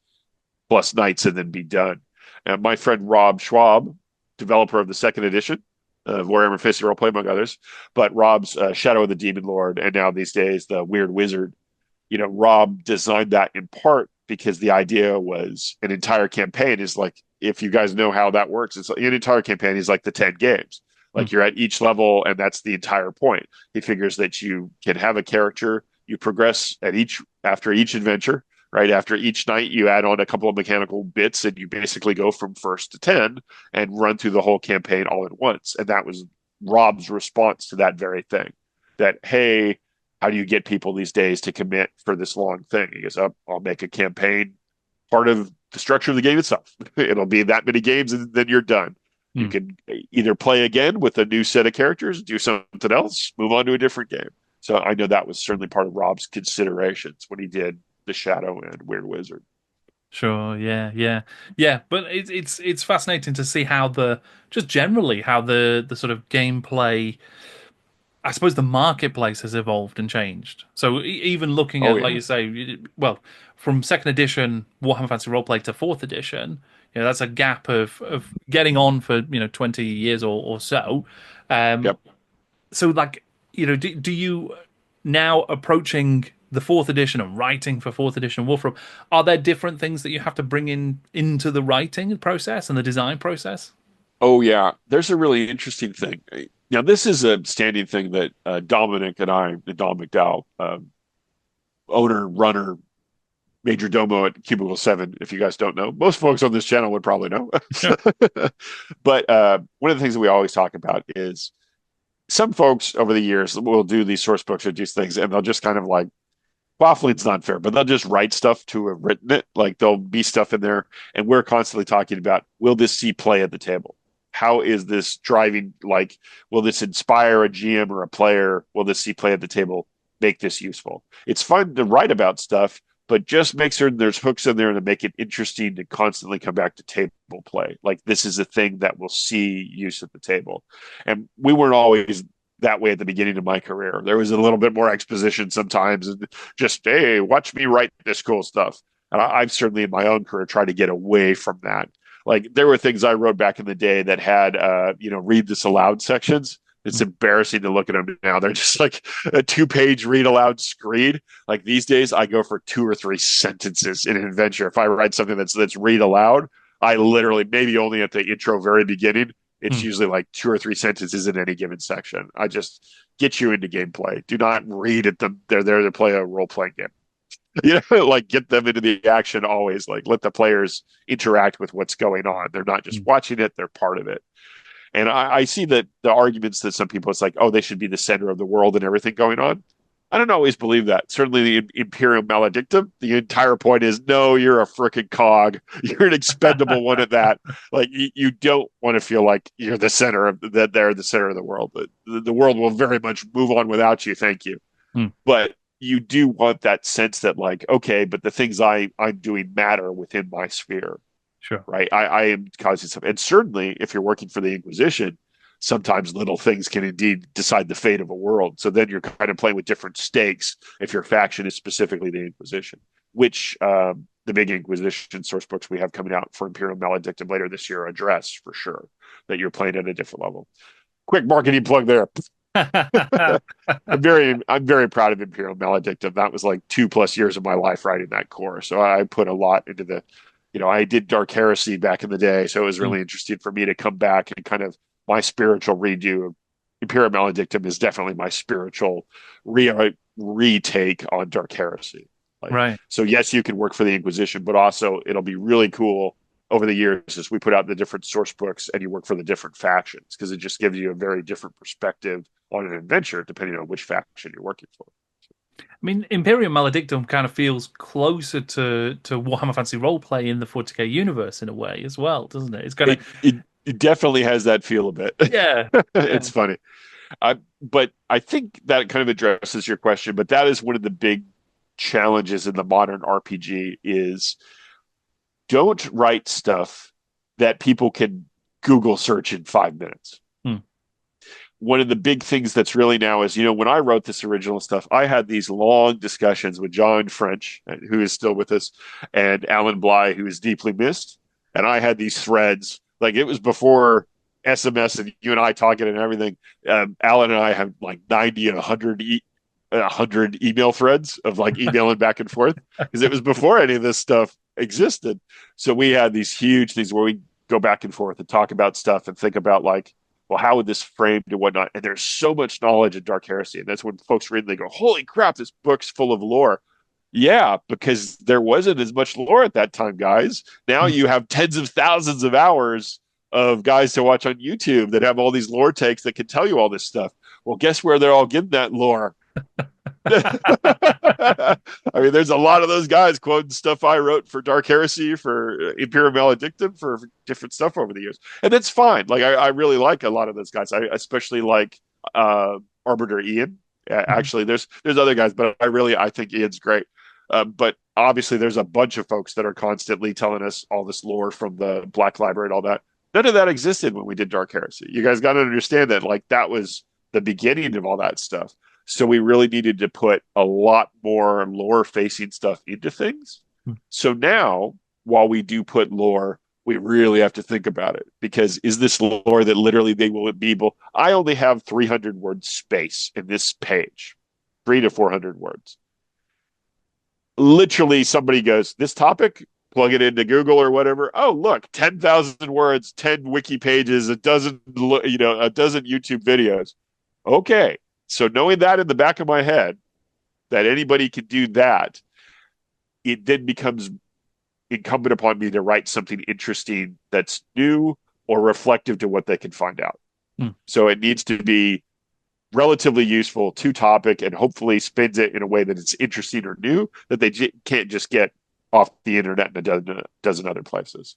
plus nights and then be done. And my friend Rob Schwab, developer of the second edition of Warhammer Fantasy Roleplay, among others, but Rob's Shadow of the Demon Lord, and now these days the Weird Wizard. Rob designed that in part because the idea was an entire campaign is like, if you guys know how that works, it's an entire campaign is like the 10 games. Mm. Like you're at each level, and that's the entire point. He figures that you can have a character, you progress after each adventure, right? After each night, you add on a couple of mechanical bits, and you basically go from first to 10 and run through the whole campaign all at once. And that was Rob's response to that very thing. That, hey, how do you get people these days to commit for this long thing? He goes, oh, I'll make a campaign part of the structure of the game itself. It'll be that many games, and then you're done. You Mm. can either play again with a new set of characters, do something else, move on to a different game. So I know that was certainly part of Rob's considerations when he did The Shadow and Weird Wizard. Sure, yeah. But it's fascinating to see how just generally how the sort of gameplay, I suppose the marketplace has evolved and changed. So even looking Oh at, like yeah, you say, well, from second edition Warhammer Fantasy Roleplay to fourth edition, that's a gap of getting on for 20 years or so. Um, yep. so like do you now approaching the fourth edition and writing for fourth edition Warframe, are there different things that you have to bring into the writing process and the design process? Oh yeah, there's a really interesting thing. Now this is a standing thing that Dominic and I, Don McDowell, owner, runner, major domo at Cubicle 7, if you guys don't know. Most folks on this channel would probably know. Sure. But one of the things that we always talk about is some folks over the years will do these source books or do things, and they'll just kind of like, waffling's not fair, but they'll just write stuff to have written it. Like there'll be stuff in there, and we're constantly talking about, will this see play at the table? How is this driving? Like, will this inspire a GM or a player? Will this see play at the table? Make this useful. It's fun to write about stuff, but just make certain there's hooks in there to make it interesting to constantly come back to table play. Like this is a thing that will see use at the table. And we weren't always that way at the beginning of my career. There was a little bit more exposition sometimes and just, hey, watch me write this cool stuff. And I've certainly in my own career tried to get away from that. Like there were things I wrote back in the day that had, read this aloud sections. It's embarrassing to look at them now. They're just like a 2-page read aloud screed. Like these days, I go for 2 or 3 sentences in an adventure. If I write something that's read aloud, I literally, maybe only at the intro very beginning, it's Hmm. usually like 2 or 3 sentences in any given section. I just get you into gameplay. Do not read at them. They're there to play a role playing game. Like get them into the action always. Like let the players interact with what's going on. They're not just Hmm. watching it, they're part of it. And I see that the arguments that some people, it's like, oh, they should be the center of the world and everything going on. I don't always believe that. Certainly, the Imperium Maledictum, the entire point is, no, you're a freaking cog. You're an expendable one at that. Like, you don't want to feel like you're the center of that. They're the center of the world. But the world will very much move on without you. Thank you. Hmm. But you do want that sense that, like, okay, but the things I'm doing matter within my sphere, Sure. right? I am causing some, and certainly if you're working for the Inquisition, sometimes little things can indeed decide the fate of a world. So then you're kind of playing with different stakes if your faction is specifically the Inquisition, which the big Inquisition source books we have coming out for Imperium Maledictum later this year address for sure that you're playing at a different level. Quick marketing plug there. I'm very proud of Imperial Maledictum. That was like 2+ years of my life writing that core. So I put a lot into I did Dark Heresy back in the day. So it was Hmm. really interesting for me to come back and kind of my spiritual redo of Imperial Maledictum is definitely my spiritual retake on Dark Heresy. Like, Right. so yes, you can work for the Inquisition, but also it'll be really cool over the years as we put out the different source books and you work for the different factions because it just gives you a very different perspective on an adventure depending on which faction you're working for. I mean, Imperium Maledictum kind of feels closer to Warhammer Fantasy Roleplay in the 40k universe in a way as well, doesn't it? It's kind of It definitely has that feel a bit. yeah, It's yeah, funny. But I think that kind of addresses your question. But that is one of the big challenges in the modern RPG is don't write stuff that people can Google search in 5 minutes. hmm, One of the big things that's really now is, when I wrote this original stuff, I had these long discussions with John French, who is still with us, and Alan Bly, who is deeply missed. And I had these threads, like it was before SMS and you and I talking and everything. Alan and I have like 90 and 100 email threads of like emailing back and forth because it was before any of this stuff existed. So we had these huge things where we go back and forth and talk about stuff and think about like, well, how would this framed and whatnot? And there's so much knowledge in Dark Heresy. And that's when folks read and they go, holy crap, this book's full of lore. Yeah, because there wasn't as much lore at that time, guys. Now hmm. you have tens of thousands of hours of guys to watch on YouTube that have all these lore takes that can tell you all this stuff. Well, guess where they're all getting that lore? I mean, there's a lot of those guys quoting stuff I wrote for Dark Heresy, for Imperium Maledictum, for different stuff over the years, and that's fine. Like, I really like a lot of those guys. I especially like Arbiter Ian. Actually, there's other guys, but I think Ian's great. But obviously, there's a bunch of folks that are constantly telling us all this lore from the Black Library and all that. None of that existed when we did Dark Heresy. You guys got to understand that, like, that was the beginning of all that stuff. So we really needed to put a lot more lore facing stuff into things. So now, while we do put lore, we really have to think about it because is this lore that literally they will be able? I only have 300 word space in this page, 300 to 400 words. Literally, somebody goes, this topic, plug it into Google or whatever. Oh, look, 10,000 words, 10 wiki pages, a dozen YouTube videos. Okay. So knowing that in the back of my head, that anybody can do that, it then becomes incumbent upon me to write something interesting that's new or reflective to what they can find out. Hmm. So it needs to be relatively useful to topic and hopefully spins it in a way that it's interesting or new that they can't just get off the internet and a dozen other places.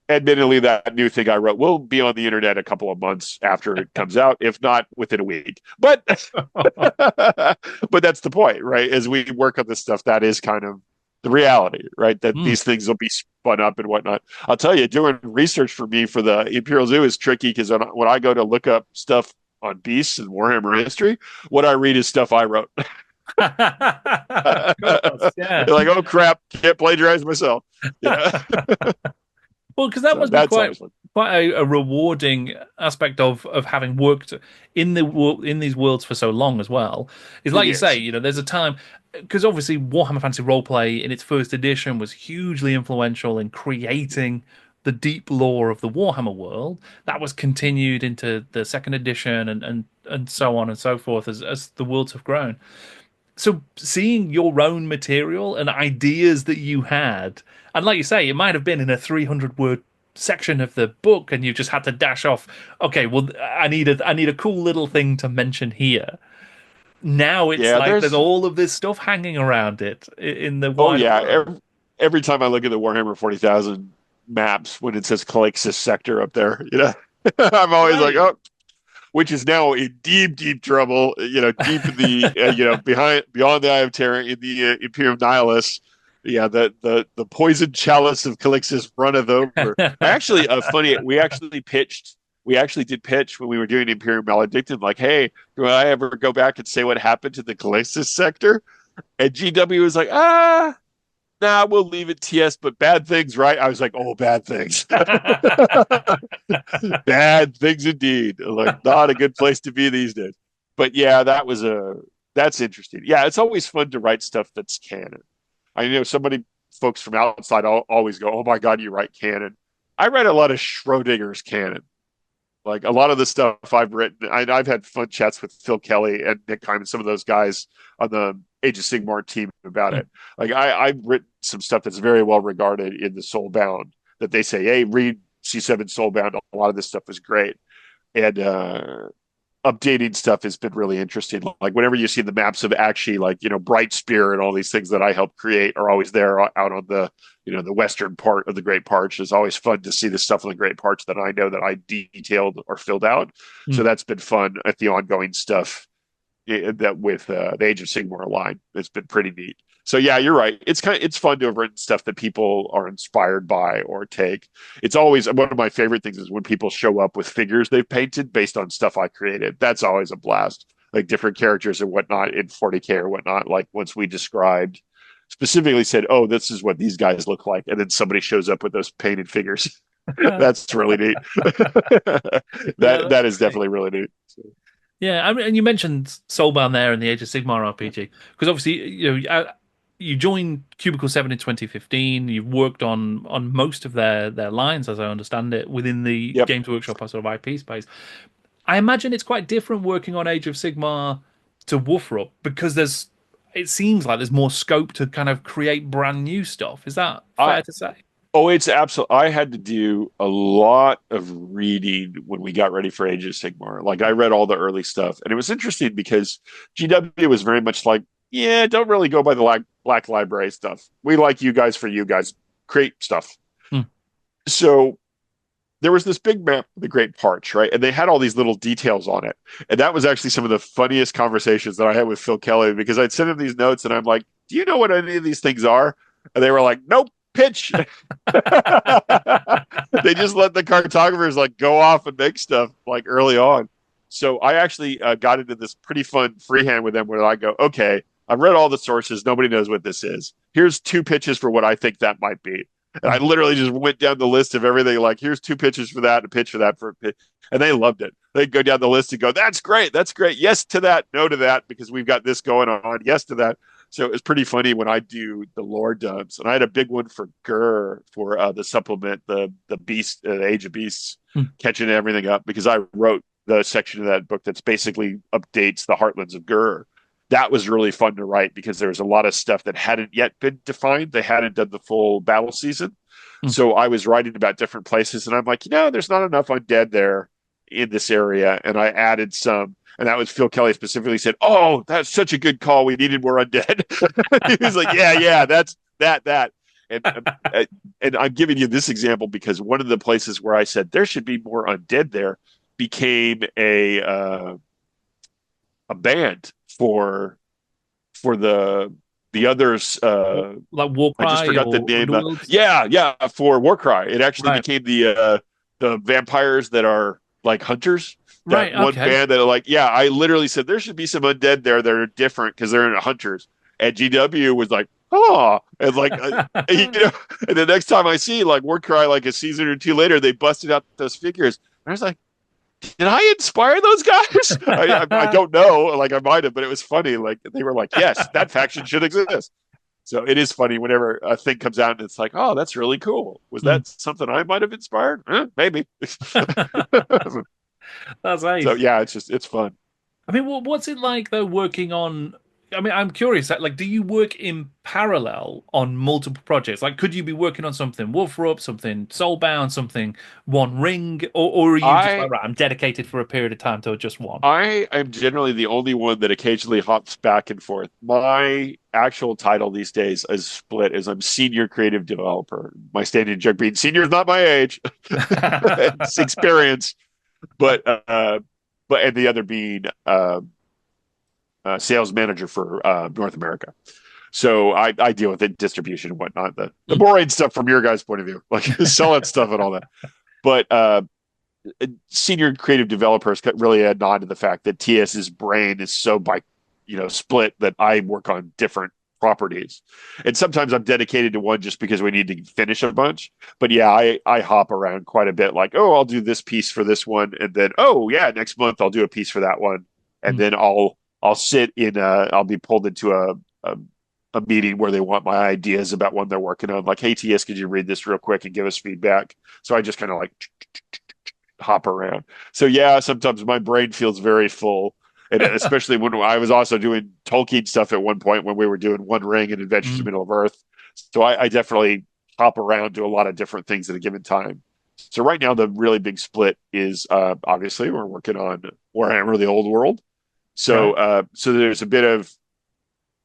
Admittedly, that new thing I wrote will be on the internet a couple of months after it comes out, if not within a week. But but that's the point, right? As we work on this stuff, that is kind of the reality, right? That Hmm. these things will be spun up and whatnot. I'll tell you, doing research for me for the Imperial Zoo is tricky because when I go to look up stuff on beasts and Warhammer history, what I read is stuff I wrote. Of course, yeah. You're like, oh crap, can't plagiarize myself. Yeah. Well, because that So must be that's quite always fun. a rewarding aspect of having worked in these worlds for so long as well. Is It like you say, is. there's a time because obviously Warhammer Fantasy Roleplay in its first edition was hugely influential in creating the deep lore of the Warhammer world that was continued into the second edition and so on and so forth as the worlds have grown. So seeing your own material and ideas that you had, and like you say, it might have been in a 300 word section of the book, and you just had to dash off. Okay, well, I need a cool little thing to mention here. Now it's Yeah, like there's there's all of this stuff hanging around it in the oh wider yeah. world. Every time I look at the Warhammer 40,000 maps when it says Calixis sector up there, I'm always like, Right. oh, which is now in deep, deep trouble. Deep in the behind beyond the Eye of Terror in the Imperium Nihilus. Yeah, the poison chalice of Calixis runneth over. I actually, funny, we actually did pitch when we were doing Imperium Maledictum, like, hey, do I ever go back and say what happened to the Calixis sector? And GW was like, nah, we'll leave it TS, but bad things, right? I was like, oh, bad things. Bad things indeed. Like, not a good place to be these days. But yeah, that's interesting. Yeah, it's always fun to write stuff that's canon. I know somebody, folks from outside always go, oh my God, you write canon. I read a lot of Schrodinger's canon. Like a lot of the stuff I've written, I've had fun chats with Phil Kelly and Nick Hyman, some of those guys on the Age of Sigmar team about it. Like I've written some stuff that's very well regarded in the Soulbound that they say, hey, read C7 Soulbound. A lot of this stuff is great. And updating stuff has been really interesting. Like whenever you see the maps of actually like, Bright Spear and all these things that I helped create are always there out on the, the western part of the Great Parch. It's always fun to see the stuff on the Great Parch that I know that I detailed or filled out. So that's been fun at the ongoing stuff that with the Age of Sigmar line. It's been pretty neat. So yeah, you're right. It's fun to have written stuff that people are inspired by or take. It's always one of my favorite things is when people show up with figures they've painted based on stuff I created. That's always a blast. Like different characters and whatnot in 40K or whatnot. Like once we described specifically said, oh, this is what these guys look like, and then somebody shows up with those painted figures. That's really neat. Yeah, That that's is great. definitely really neat. So, Yeah, I mean, and you mentioned Soulbound there in the Age of Sigmar RPG because obviously you joined Cubicle 7 in 2015. You've worked on most of their lines, as I understand it, within the yep. Games Workshop sort of IP space. I imagine it's quite different working on Age of Sigmar to WFRP because it seems like there's more scope to kind of create brand new stuff. Is that I fair to say? Oh, it's absolute. I had to do a lot of reading when we got ready for Age of Sigmar. Like I read all the early stuff, and it was interesting because GW was very much like, yeah, don't really go by the Black Library stuff. We like you guys for you guys. Create stuff. Hmm. So there was this big map, the Great Parch, right? And they had all these little details on it. And that was actually some of the funniest conversations that I had with Phil Kelly because I'd send him these notes and I'm like, do you know what any of these things are? And they were like, nope, pitch. They just let the cartographers like go off and make stuff like early on. So I actually got into this pretty fun freehand with them where I go, okay, I've read all the sources. Nobody knows what this is. Here's two pitches for what I think that might be. And I literally just went down the list of everything. Like, here's two pitches for that, a pitch for that, for a pitch. And they loved it. They'd go down the list and go, that's great. That's great. Yes to that. No to that, because we've got this going on. Yes to that. So it was pretty funny when I do the lore dubs. And I had a big one for Gur for the supplement, the Beast, the Age of Beasts, catching everything up, because I wrote the section of that book that's basically updates the Heartlands of Gur. That was really fun to write because there was a lot of stuff that hadn't yet been defined. They hadn't done the full battle season. So I was writing about different places and I'm like, there's not enough undead there in this area. And I added some, and that was Phil Kelly specifically said, oh, that's such a good call. We needed more undead. He was like, yeah, that's that. And I'm giving you this example because one of the places where I said there should be more undead there became a band for the others. Like I just Warcry forgot the or name. Underworlds? Yeah, for Warcry. It actually Right. became the vampires that are like hunters. That Right. one Okay. band that are like, yeah, I literally said there should be some undead there that are different because they're in hunters. And GW was like, oh, and like, and the next time I see like Warcry, like a season or two later, they busted out those figures. And I was like, did I inspire those guys? I don't know. Like I might have, but it was funny. Like they were like, yes, that faction should exist. So it is funny whenever a thing comes out and it's like, oh, that's really cool. Was Mm. that something I might have inspired? Maybe. That's So nice. yeah, it's fun. I mean, what's it like though working on? I mean, I'm curious. Like, do you work in parallel on multiple projects? Like, could you be working on something WFRP, something Soulbound, something One Ring, or are you just like, I right, I'm dedicated for a period of time to just one? I am generally the only one that occasionally hops back and forth. My actual title these days is split as I'm senior creative developer. My standing joke being senior is not my age, it's experience, but and the other being sales manager for North America. So I deal with it, distribution and whatnot, the Mm. boring stuff from your guys' point of view, like selling stuff and all that. But senior creative developers really add on to the fact that TS's brain is so split that I work on different properties. And sometimes I'm dedicated to one just because we need to finish a bunch. But yeah, I hop around quite a bit. Like, oh, I'll do this piece for this one, and then oh yeah, next month I'll do a piece for that one, and Mm. then I'll sit in I'll be pulled into a meeting where they want my ideas about one they're working on. Like, hey TS, could you read this real quick and give us feedback? So I just kind of like hop around. So yeah, sometimes my brain feels very full. And especially when I was also doing Tolkien stuff at one point when we were doing One Ring and Adventures in Mm. Middle of Earth. So I definitely hop around to a lot of different things at a given time. So right now the really big split is obviously we're working on Warhammer the Old World. So Right. so there's a bit of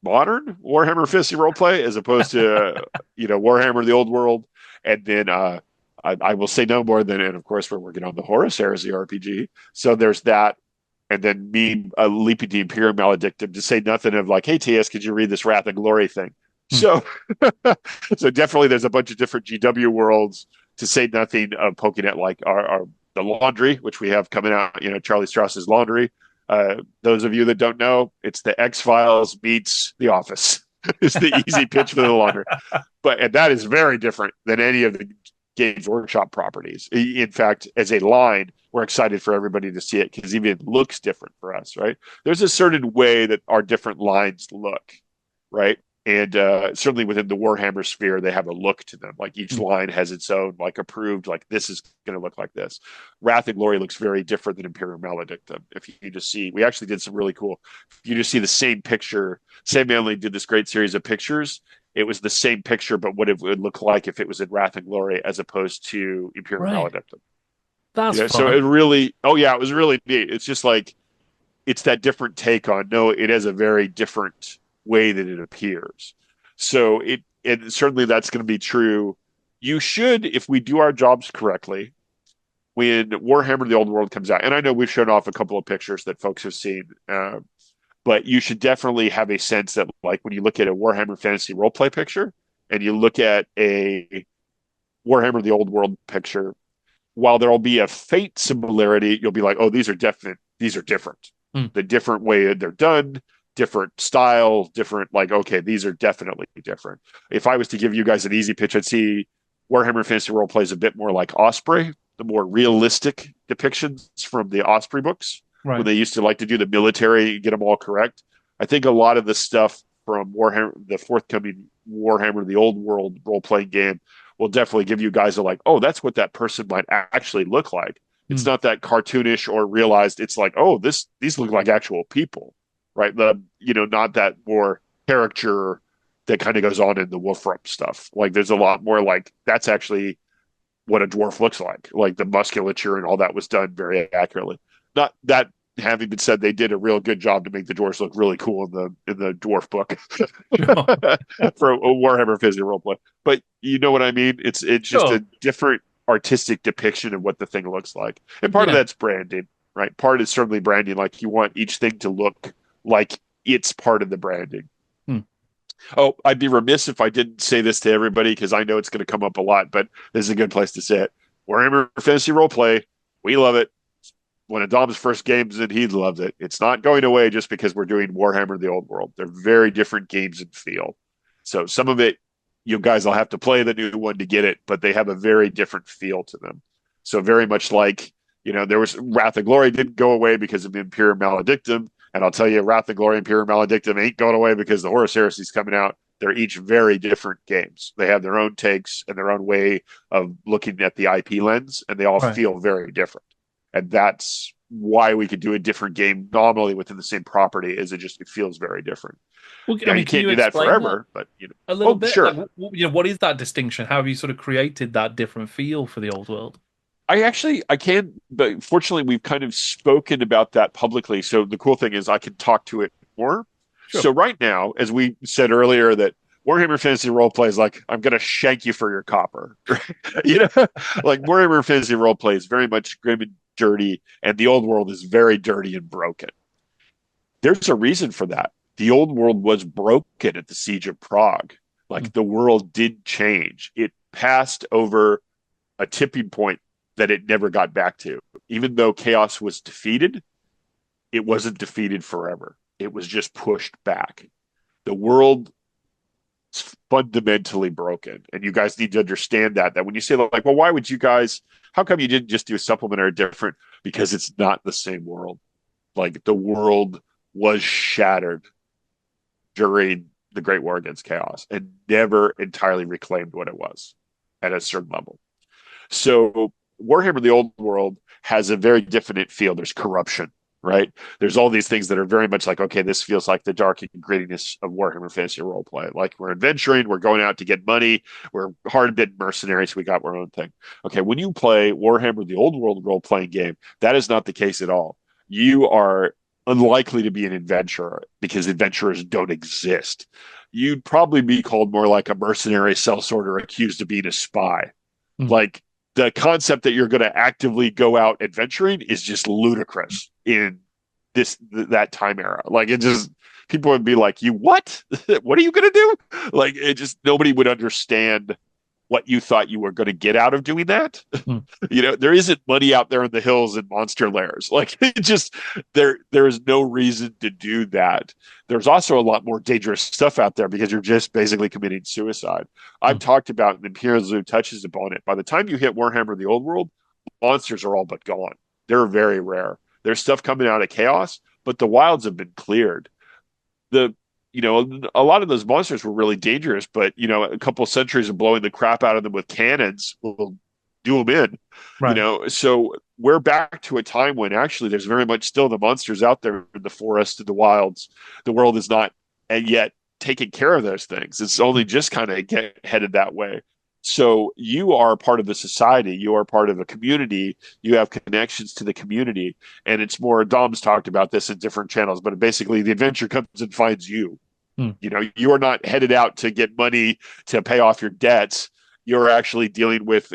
modern Warhammer Fantasy Roleplay as opposed to Warhammer the Old World, and then I will say no more than, and of course we're working on the Horus Heresy RPG, so there's that, and then me leaping the Imperium Maledictum to say nothing of like, hey TS, could you read this Wrath and Glory thing? Mm. So so definitely there's a bunch of different GW worlds to say nothing of poking at like our the Laundry, which we have coming out, Charlie Strauss's Laundry. Those of you that don't know, it's the X Files meets The Office. It's the easy pitch for the Laundry, and that is very different than any of the Games Workshop properties. In fact, as a line, we're excited for everybody to see it because even it looks different for us, right? There's a certain way that our different lines look, right? And certainly within the Warhammer sphere, they have a look to them. Like each Mm. line has its own, like approved, like this is going to look like this. Wrath and Glory looks very different than Imperium Maledictum. If you just see, we actually did some really cool. If you just see the same picture, Sam Manley did this great series of pictures. It was the same picture, but what it would look like if it was in Wrath and Glory as opposed to Imperium Right. Maledictum. That's So fun. it really, oh yeah, it was really neat. It's just like it's that different take on no, it has a very different way that it appears. So and certainly that's going to be true. You should, if we do our jobs correctly, when Warhammer the Old World comes out, and I know we've shown off a couple of pictures that folks have seen, but you should definitely have a sense that, like, when you look at a Warhammer Fantasy Roleplay picture and you look at a Warhammer the Old World picture, while there will be a faint similarity, you'll be like, oh, these are definite, these are different. Mm. The different way they're done, different style, different, like, okay, these are definitely different. If I was to give you guys an easy pitch, I'd see Warhammer Fantasy Roleplay is a bit more like Osprey, the more realistic depictions from the Osprey books, when Right. they used to like to do the military, get them all correct. I think a lot of the stuff from Warhammer, the forthcoming Warhammer, the Old World role playing game, will definitely give you guys a like, oh, that's what that person might actually look like. It's Mm. not that cartoonish or realized. It's like, oh, these look like actual people, right? Not that more caricature that kind of goes on in the WFRP stuff. Like there's a lot more like that's actually what a dwarf looks like. Like the musculature and all that was done very accurately. Not that having been said, they did a real good job to make the dwarves look really cool in the dwarf book Sure. for a Warhammer Fantasy Roleplay. But you know what I mean? It's just a Sure. different artistic depiction of what the thing looks like. And part of Yeah. that's branding, right? Part is certainly branding. Like you want each thing to look like it's part of the branding. Mm. Oh, I'd be remiss if I didn't say this to everybody because I know it's going to come up a lot, but this is a good place to say it. Warhammer Fantasy Roleplay, we love it. When Adam's first games it, he loved it. It's not going away just because we're doing Warhammer the Old World. They're very different games and feel. So some of it, you guys will have to play the new one to get it, but they have a very different feel to them. So very much like, there was Wrath of Glory didn't go away because of Imperium Maledictum. And I'll tell you, Wrath of Glory, Imperium Maledictum ain't going away because the Horus Heresy is coming out. They're each very different games. They have their own takes and their own way of looking at the IP lens, and they all Right. feel very different. And that's why we could do a different game nominally within the same property, is it feels very different. Well, I Now you mean, can can't you do that explain that forever, but you know. a little Oh, bit? Like, sure. what is that distinction? How have you sort of created that different feel for the old world? I can, but fortunately, we've kind of spoken about that publicly. So the cool thing is I can talk to it more. Sure. So right now, as we said earlier, that Warhammer Fantasy Roleplay is like, I'm going to shank you for your copper. You know, like Warhammer Fantasy Roleplay is very much grim and dirty, and the old world is very dirty and broken. There's a reason for that. The old world was broken at the Siege of Prague. Mm. Like the world did change. It passed over a tipping point that it never got back to. Even though chaos was defeated, it wasn't defeated forever. It was just pushed back. The world is fundamentally broken. And you guys need to understand that when you say like, well, why would you guys, how come you didn't just do a supplement or different? Because it's not the same world. Like the world was shattered during the Great War against Chaos and never entirely reclaimed what it was at a certain level. So Warhammer the Old World has a very definite feel. There's corruption, right? There's all these things that are very much like, okay, this feels like the dark and grittiness of Warhammer Fantasy Roleplay. Like we're adventuring, we're going out to get money, we're hard-bitten mercenaries, we got our own thing. Okay, when you play Warhammer the Old World role-playing game, that is not the case at all. You are unlikely to be an adventurer because adventurers don't exist. You'd probably be called more like a mercenary, sellsword, or accused of being a spy. Mm. Like the concept that you're going to actively go out adventuring is just ludicrous in that time era. Like it just people would be like, "You what? What are you going to do?" Like it just nobody would understand what you thought you were going to get out of doing that. Mm. You know, there isn't money out there in the hills and monster lairs. Like it just there is no reason to do that. There's also a lot more dangerous stuff out there because you're just basically committing suicide. I've Mm. talked about, and Imperium Zoo touches upon it. By the time you hit Warhammer the Old World, monsters are all but gone. They're very rare. There's stuff coming out of chaos, but the wilds have been cleared. The a lot of those monsters were really dangerous, but a couple of centuries of blowing the crap out of them with cannons will do them in. Right. So we're back to a time when actually there's very much still the monsters out there in the forest and the wilds. The world is not yet taking care of those things. It's only just kind of headed that way. So you are part of the society. You are part of a community. You have connections to the community. And it's more, Dom's talked about this in different channels, but basically the adventure comes and finds you. Mm. You are not headed out to get money to pay off your debts. You're actually dealing with,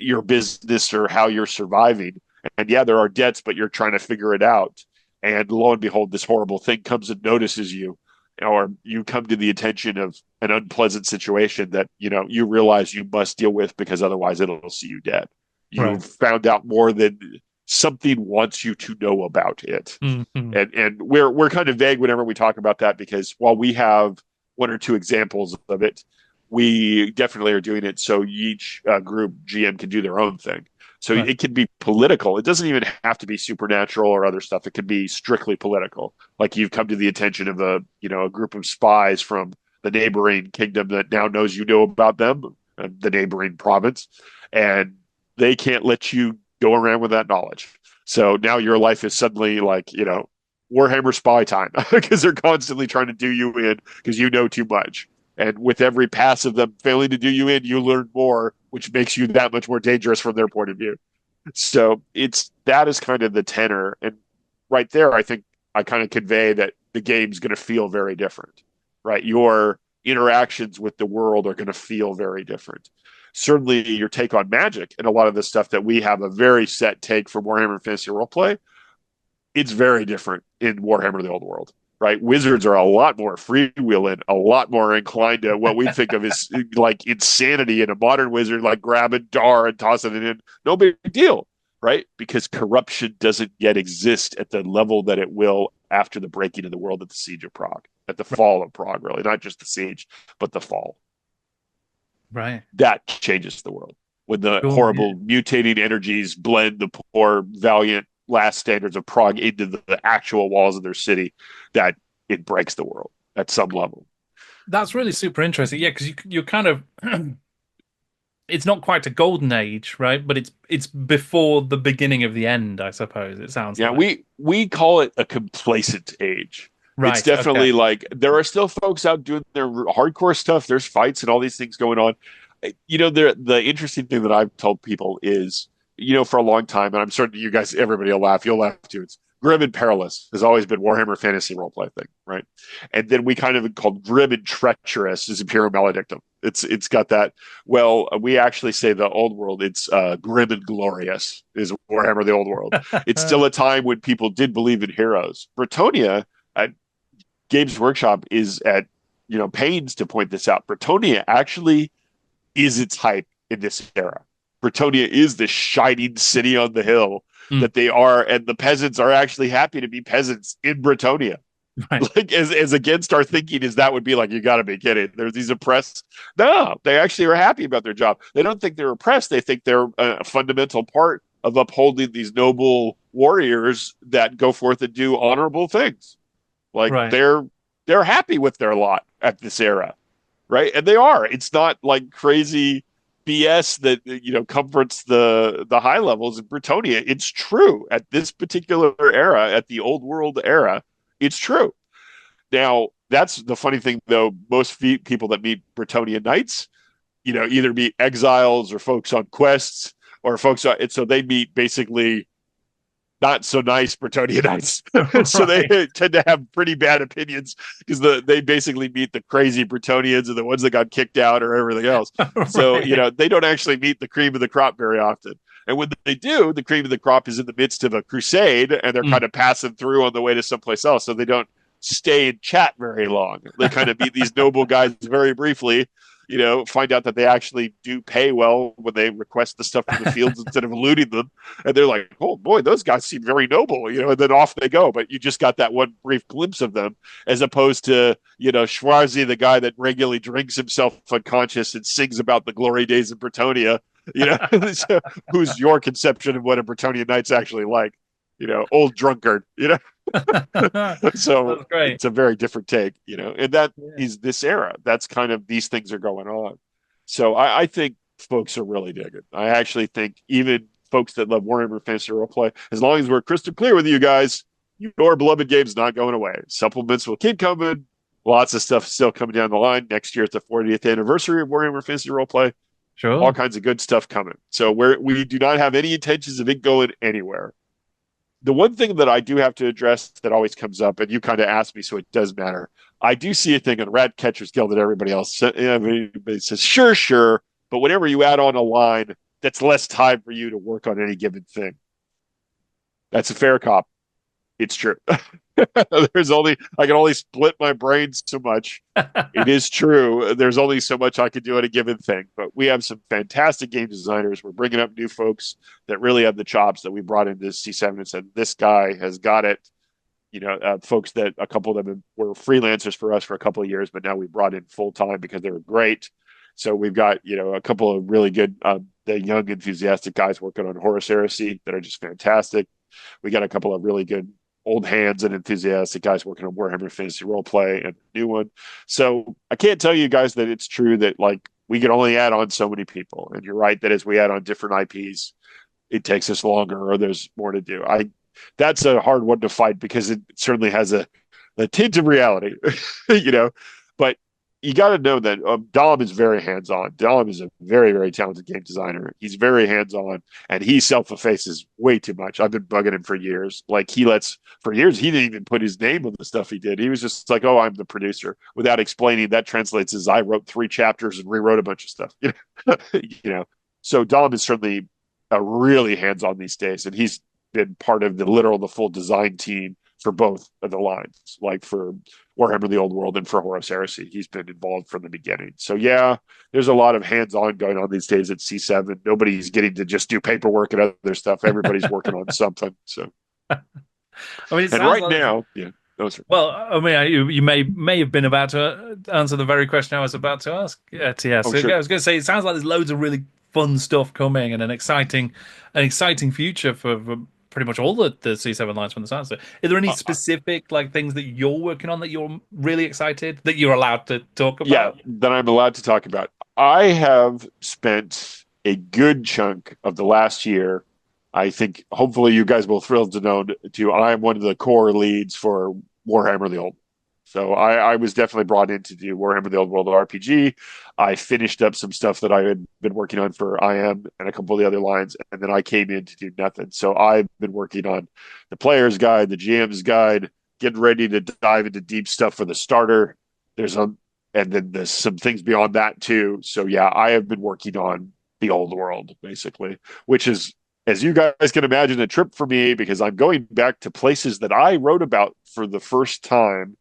your business or how you're surviving. And yeah, there are debts, but you're trying to figure it out. And lo and behold, this horrible thing comes and notices you, or you come to the attention of an unpleasant situation that, you realize you must deal with because otherwise it'll see you dead. Right. You've found out more than something wants you to know about it. Mm-hmm. And we're kind of vague whenever we talk about that because while we have one or two examples of it, we definitely are doing it so each group GM can do their own thing. So Right. it can be political. It doesn't even have to be supernatural or other stuff. It can be strictly political. Like you've come to the attention of a group of spies from the neighboring kingdom that now knows about them, the neighboring province, and they can't let you go around with that knowledge. So now your life is suddenly like, Warhammer spy time because they're constantly trying to do you in because you know too much. And with every pass of them failing to do you in, you learn more, which makes you that much more dangerous from their point of view. So that is kind of the tenor. And right there, I think I kind of convey that the game's going to feel very different, right? Your interactions with the world are going to feel very different. Certainly, your take on magic and a lot of the stuff that we have a very set take for Warhammer Fantasy Roleplay, it's very different in Warhammer the Old World, right? Wizards are a lot more freewheeling, a lot more inclined to what we think of as like insanity in a modern wizard, like grabbing Dar and tossing it in. No big deal, right? Because corruption doesn't yet exist at the level that it will after the breaking of the world at the Siege of Prague, at the fall of Prague, really, not just the siege, but the fall. Right. That changes the world. When the Sure. Yeah. horrible mutating energies blend the poor, valiant last standards of Prague into the actual walls of their city, that it breaks the world at some level. That's really super interesting. Yeah, because you're kind of it's not quite a golden age, right? But it's before the beginning of the end, I suppose. It sounds Yeah, like. we call it a complacent age. It's Right. Okay. definitely like there are still folks out doing their hardcore stuff. There's fights and all these things going on. The interesting thing that I've told people is, for a long time, and I'm certain you guys, everybody will laugh. You'll laugh too. It's grim and perilous has always been Warhammer Fantasy Roleplay thing, right? And then we kind of called grim and treacherous as Imperium Maledictum. It's got that. Well, we actually say the old world. It's grim and glorious is Warhammer the old world. It's still a time when people did believe in heroes. Bretonia at Games Workshop is at pains to point this out. Bretonia actually is its hype in this era. Bretonia is the shining city on the hill Mm, that they are, and the peasants are actually happy to be peasants in Bretonia. right. Like as against our thinking is that would be like you got to be kidding. There's these oppressed. No, they actually are happy about their job. They don't think they're oppressed. They think they're a fundamental part of upholding these noble warriors that go forth and do honorable things. Like Right. they're happy with their lot at this era, right? And they are. It's not like crazy BS that comforts the high levels in Bretonia. It's true at this particular era, at the old world era. It's true. Now, that's the funny thing, though. Most people that meet Bretonian knights, either meet exiles or folks on quests or folks on, and so they meet basically not so nice Bretonianites. So they Right. tend to have pretty bad opinions because they basically meet the crazy Bretonians and the ones that got kicked out or everything else. So, Right. they don't actually meet the cream of the crop very often. And when they do, the cream of the crop is in the midst of a crusade and they're Mm. kind of passing through on the way to someplace else. So they don't stay and chat very long. They kind of meet these noble guys very briefly, find out that they actually do pay well when they request the stuff from the fields instead of looting them. And they're like, oh boy, those guys seem very noble, and then off they go. But you just got that one brief glimpse of them as opposed to, Schwarzy, the guy that regularly drinks himself unconscious and sings about the glory days of Bretonia, so, who's your conception of what a Bretonian knight's actually like? Old drunkard. So That's great. it's a very different take, and that Yeah. is this era. That's kind of these things are going on. So I think folks are really digging. I actually think even folks that love Warhammer Fantasy Roleplay, as long as we're crystal clear with you guys, your beloved game's not going away. Supplements will keep coming. Lots of stuff still coming down the line. Next year, it's the 40th anniversary of Warhammer Fantasy Roleplay. All Sure. kinds of good stuff coming. So we do not have any intentions of it going anywhere. The one thing that I do have to address that always comes up, and you kind of asked me, so it does matter. I do see a thing on Rat Catchers Guild that everybody else everybody says, sure, sure. But whenever you add on a line, that's less time for you to work on any given thing. That's a fair cop. It's true. I can only split my brain so much. It is true. There's only so much I can do at a given thing, but we have some fantastic game designers. We're bringing up new folks that really have the chops that we brought into C7 and said, this guy has got it. Folks that a couple of them were freelancers for us for a couple of years, but now we brought in full time because they were great. So we've got, a couple of really good, the young enthusiastic guys working on Horus Heresy that are just fantastic. We got a couple of really good old hands and enthusiastic guys working on Warhammer Fantasy Roleplay and a new one. So I can't tell you guys that it's true that like we can only add on so many people. And you're right that as we add on different IPs, it takes us longer or there's more to do. That's a hard one to fight because it certainly has a tint of reality, but you got to know that Dom is very hands-on. Dom is a very, very talented game designer. He's very hands-on, and he self-effaces way too much. I've been bugging him for years. Like for years, he didn't even put his name on the stuff he did. He was just like, "Oh, I'm the producer," without explaining. That translates as I wrote 3 chapters and rewrote a bunch of stuff. So Dom is certainly a really hands-on these days, and he's been part of the full design team for both of the lines, like for Warhammer the Old World and for Horus Heresy. He's been involved from the beginning. So yeah, there's a lot of hands-on going on these days at C7. Nobody's getting to just do paperwork and other stuff. Everybody's working on something. So, I mean, it and sounds right like. now, yeah, those are. Well, I mean, you may have been about to answer the very question I was about to ask. TS. Oh, So, yeah, sure. I was going to say it sounds like there's loads of really fun stuff coming and an exciting future for pretty much all the C7 lines from the start. So, are there any Uh, specific like things that you're working on that you're really excited that you're allowed to talk yeah, about? that I'm allowed to talk about. I have spent a good chunk of the last year. I think hopefully you guys will thrilled to know too. I am one of the core leads for Warhammer the Old. So I was definitely brought in to do Warhammer the Old World RPG. I finished up some stuff that I had been working on for IM and a couple of the other lines, and then I came in to do nothing. So I've been working on the player's guide, the GM's guide, getting ready to dive into deep stuff for the starter. There's a and then there's some things beyond that too. So yeah, I have been working on the old world basically, which is, as you guys can imagine, a trip for me because I'm going back to places that I wrote about for the first time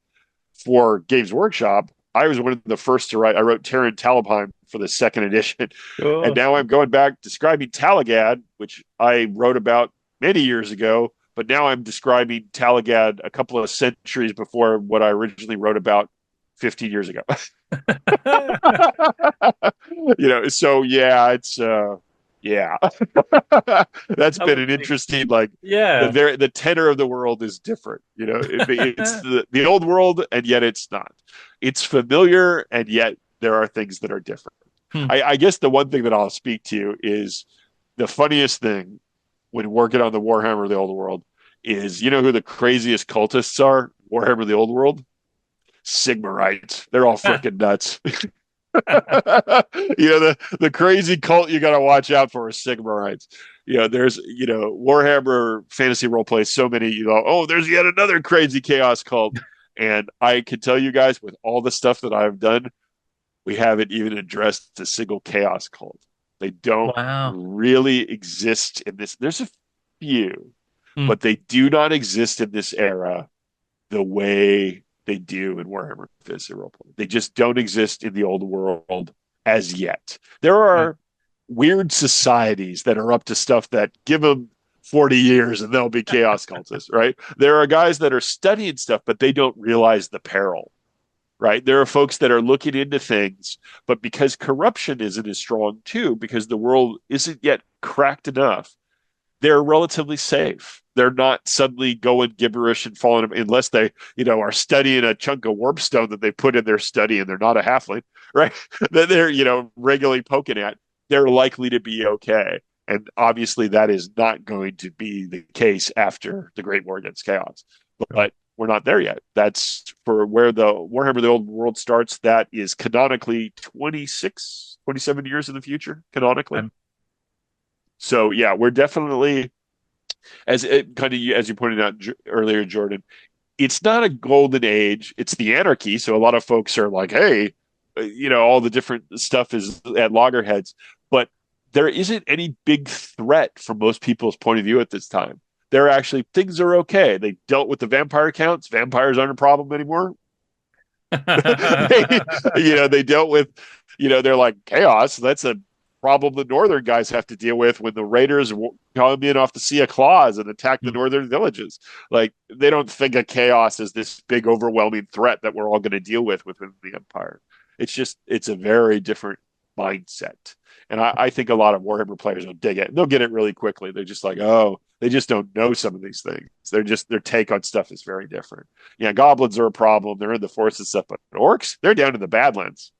for Games Workshop. I was one of the first to write. I wrote Terran Talabheim for the second edition, and Sure. now I'm going back describing Talagad, which I wrote about many years ago. But now I'm describing Talagad a couple of centuries before what I originally wrote about 15 years ago. So yeah, it's yeah. That's I been would an think, interesting like yeah. the tenor of the world is different. It's the old world and yet it's not. It's familiar and yet there are things that are different. Hmm. I guess the one thing that I'll speak to is the funniest thing when working on the Warhammer of the Old World is who the craziest cultists are? Warhammer of the Old World? Sigmarites. They're all freaking nuts. The crazy cult you got to watch out for is Sigmarites. There's Warhammer Fantasy Roleplay. So many, oh, there's yet another crazy chaos cult, and I can tell you guys with all the stuff that I've done, we haven't even addressed the single chaos cult. They don't Wow. really exist in this. There's a few, Hmm. but they do not exist in this era the way they do in Warhammer Fantasy Roleplay. They just don't exist in the old world as yet. There Yeah. are weird societies that are up to stuff that give them 40 years and they'll be chaos cultists, right? There are guys that are studying stuff, but they don't realize the peril, right? There are folks that are looking into things, but because corruption isn't as strong too, because the world isn't yet cracked enough, they're relatively safe. They're not suddenly going gibberish and falling unless they, are studying a chunk of warpstone that they put in their study and they're not a halfling, right? That they're, regularly poking at. They're likely to be okay. And obviously, that is not going to be the case after the Great War Against Chaos. Sure. But we're not there yet. That's for where the Warhammer the Old World starts. That is canonically 26, 27 years in the future, canonically. Um, So yeah, we're definitely as it kind of as you pointed out earlier, Jordan. It's not a golden age; it's the anarchy. So a lot of folks are like, "Hey, all the different stuff is at loggerheads," but there isn't any big threat from most people's point of view at this time. They're actually things are okay. They dealt with the vampire counts. Vampires aren't a problem anymore. They dealt with, they're like chaos. That's a problem the northern guys have to deal with when the raiders come in off the Sea of Claws and attack the Hmm. northern villages. Like they don't think of chaos as this big overwhelming threat that we're all going to deal with within the empire. It's a very different mindset. And I think a lot of Warhammer players will dig it. They'll get it really quickly. They're just like, oh, they just don't know some of these things. Their take on stuff is very different. Yeah, goblins are a problem. They're in the forest and stuff, but orcs, they're down in the Badlands.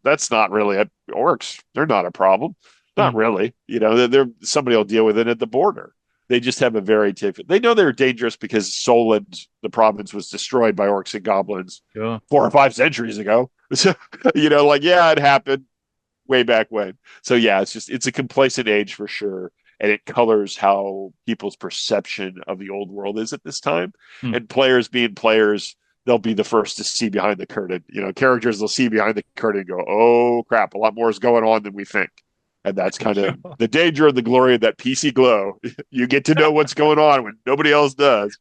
That's not really orcs. They're not a problem. Not Hmm. really. They're somebody will deal with it at the border. They just have a very different. They know they're dangerous because Solent, the province, was destroyed by orcs and goblins Sure. 4 or 5 centuries ago. So, like yeah, it happened way back when. So yeah, it's a complacent age for sure, and it colors how people's perception of the old world is at this time. Hmm. And players being players, they'll be the first to see behind the curtain. Characters they'll see behind the curtain and go, "Oh crap, a lot more is going on than we think." And that's kind of Sure. the danger of the glory of that PC glow. You get to know what's going on when nobody else does.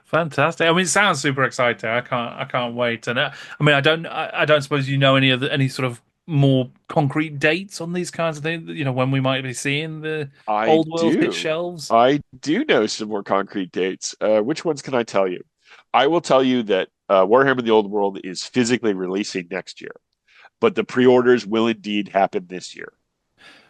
Fantastic. I mean, it sounds super exciting. I can't wait. And I mean, I don't suppose you know any sort of more concrete dates on these kinds of things. When we might be seeing the I old world hit do. shelves. I do know some more concrete dates. Which ones can I tell you? I will tell you that Warhammer the Old World is physically releasing next year, but the pre-orders will indeed happen this year.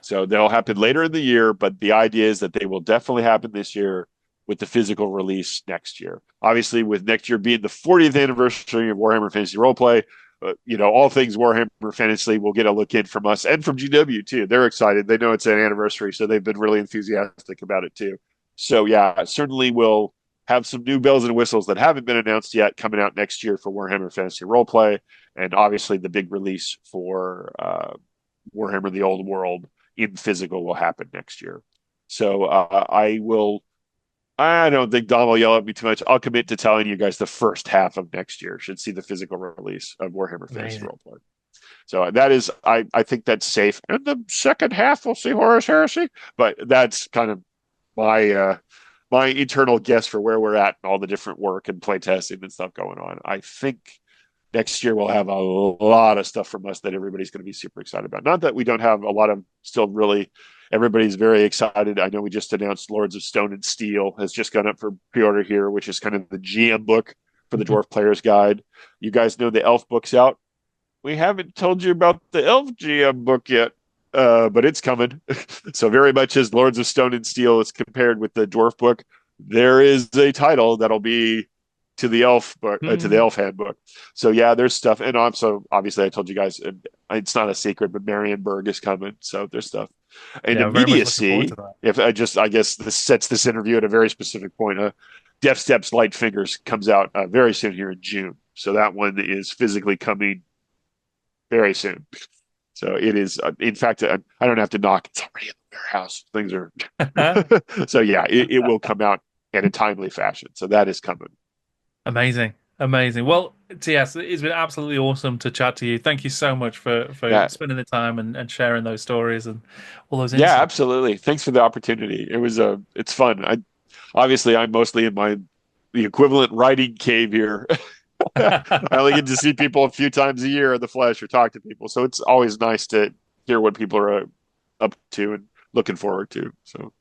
So they'll happen later in the year, but the idea is that they will definitely happen this year with the physical release next year. Obviously, with next year being the 40th anniversary of Warhammer Fantasy Roleplay, all things Warhammer Fantasy will get a look in from us and from GW too. They're excited. They know it's an anniversary, so they've been really enthusiastic about it too. So yeah, certainly we'll have some new bells and whistles that haven't been announced yet coming out next year for Warhammer Fantasy Roleplay, and obviously the big release for Warhammer: The Old World in physical will happen next year. So I will. I don't think Dom will yell at me too much. I'll commit to telling you guys the first half of next year should see the physical release of Warhammer Fantasy Amazing. Roleplay. So that is, I think that's safe. And the second half, we'll see Horus Heresy, but that's kind of my my internal guess for where we're at and all the different work and play testing and stuff going on. I think next year we'll have a lot of stuff from us that everybody's going to be super excited about. Not that we don't have a lot of still really. Everybody's very excited. I know we just announced Lords of Stone and Steel has just gone up for pre-order here, which is kind of the GM book for the Dwarf Player's Guide. You guys know the Elf book's out. We haven't told you about the Elf GM book yet, but it's coming. So very much as Lords of Stone and Steel is compared with the Dwarf book, there is a title that'll be to the Elf book, to the Elf handbook. So yeah, there's stuff, and also obviously I told you guys it's not a secret, but Marienburg is coming. So there's stuff. And Yeah, very much looking forward immediacy, to that. if I guess this sets this interview at a very specific point. Death Steps Light Fingers comes out very soon here in June. So that one is physically coming very soon. So it is. In fact, I don't have to knock. It's already in the warehouse. Things are. So yeah, it will come out in a timely fashion. So that is coming. Amazing. Amazing. Well, TS, it's been absolutely awesome to chat to you. Thank you so much for Yeah, spending the time and sharing those stories and all those yeah, insights. absolutely. Thanks for the opportunity. It's fun. I'm mostly in the equivalent writing cave here. I only get to see people a few times a year in the flesh or talk to people, so it's always nice to hear what people are up to and looking forward to. So,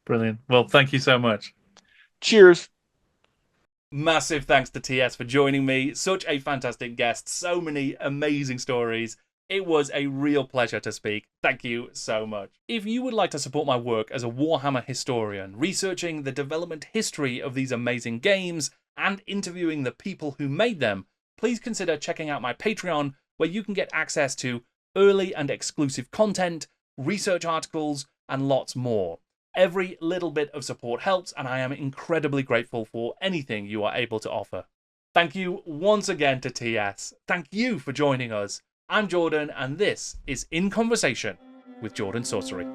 Brilliant. Well, thank you so much. cheers. Massive thanks to TS for joining me. Such a fantastic guest. So many amazing stories. It was a real pleasure to speak. Thank you so much. If you would like to support my work as a Warhammer historian, researching the development history of these amazing games and interviewing the people who made them, please consider checking out my Patreon, where you can get access to early and exclusive content, research articles, and lots more. Every little bit of support helps, and I am incredibly grateful for anything you are able to offer. Thank you once again to TS. Thank you for joining us. I'm Jordan, and this is In Conversation with Jordan Sorcery.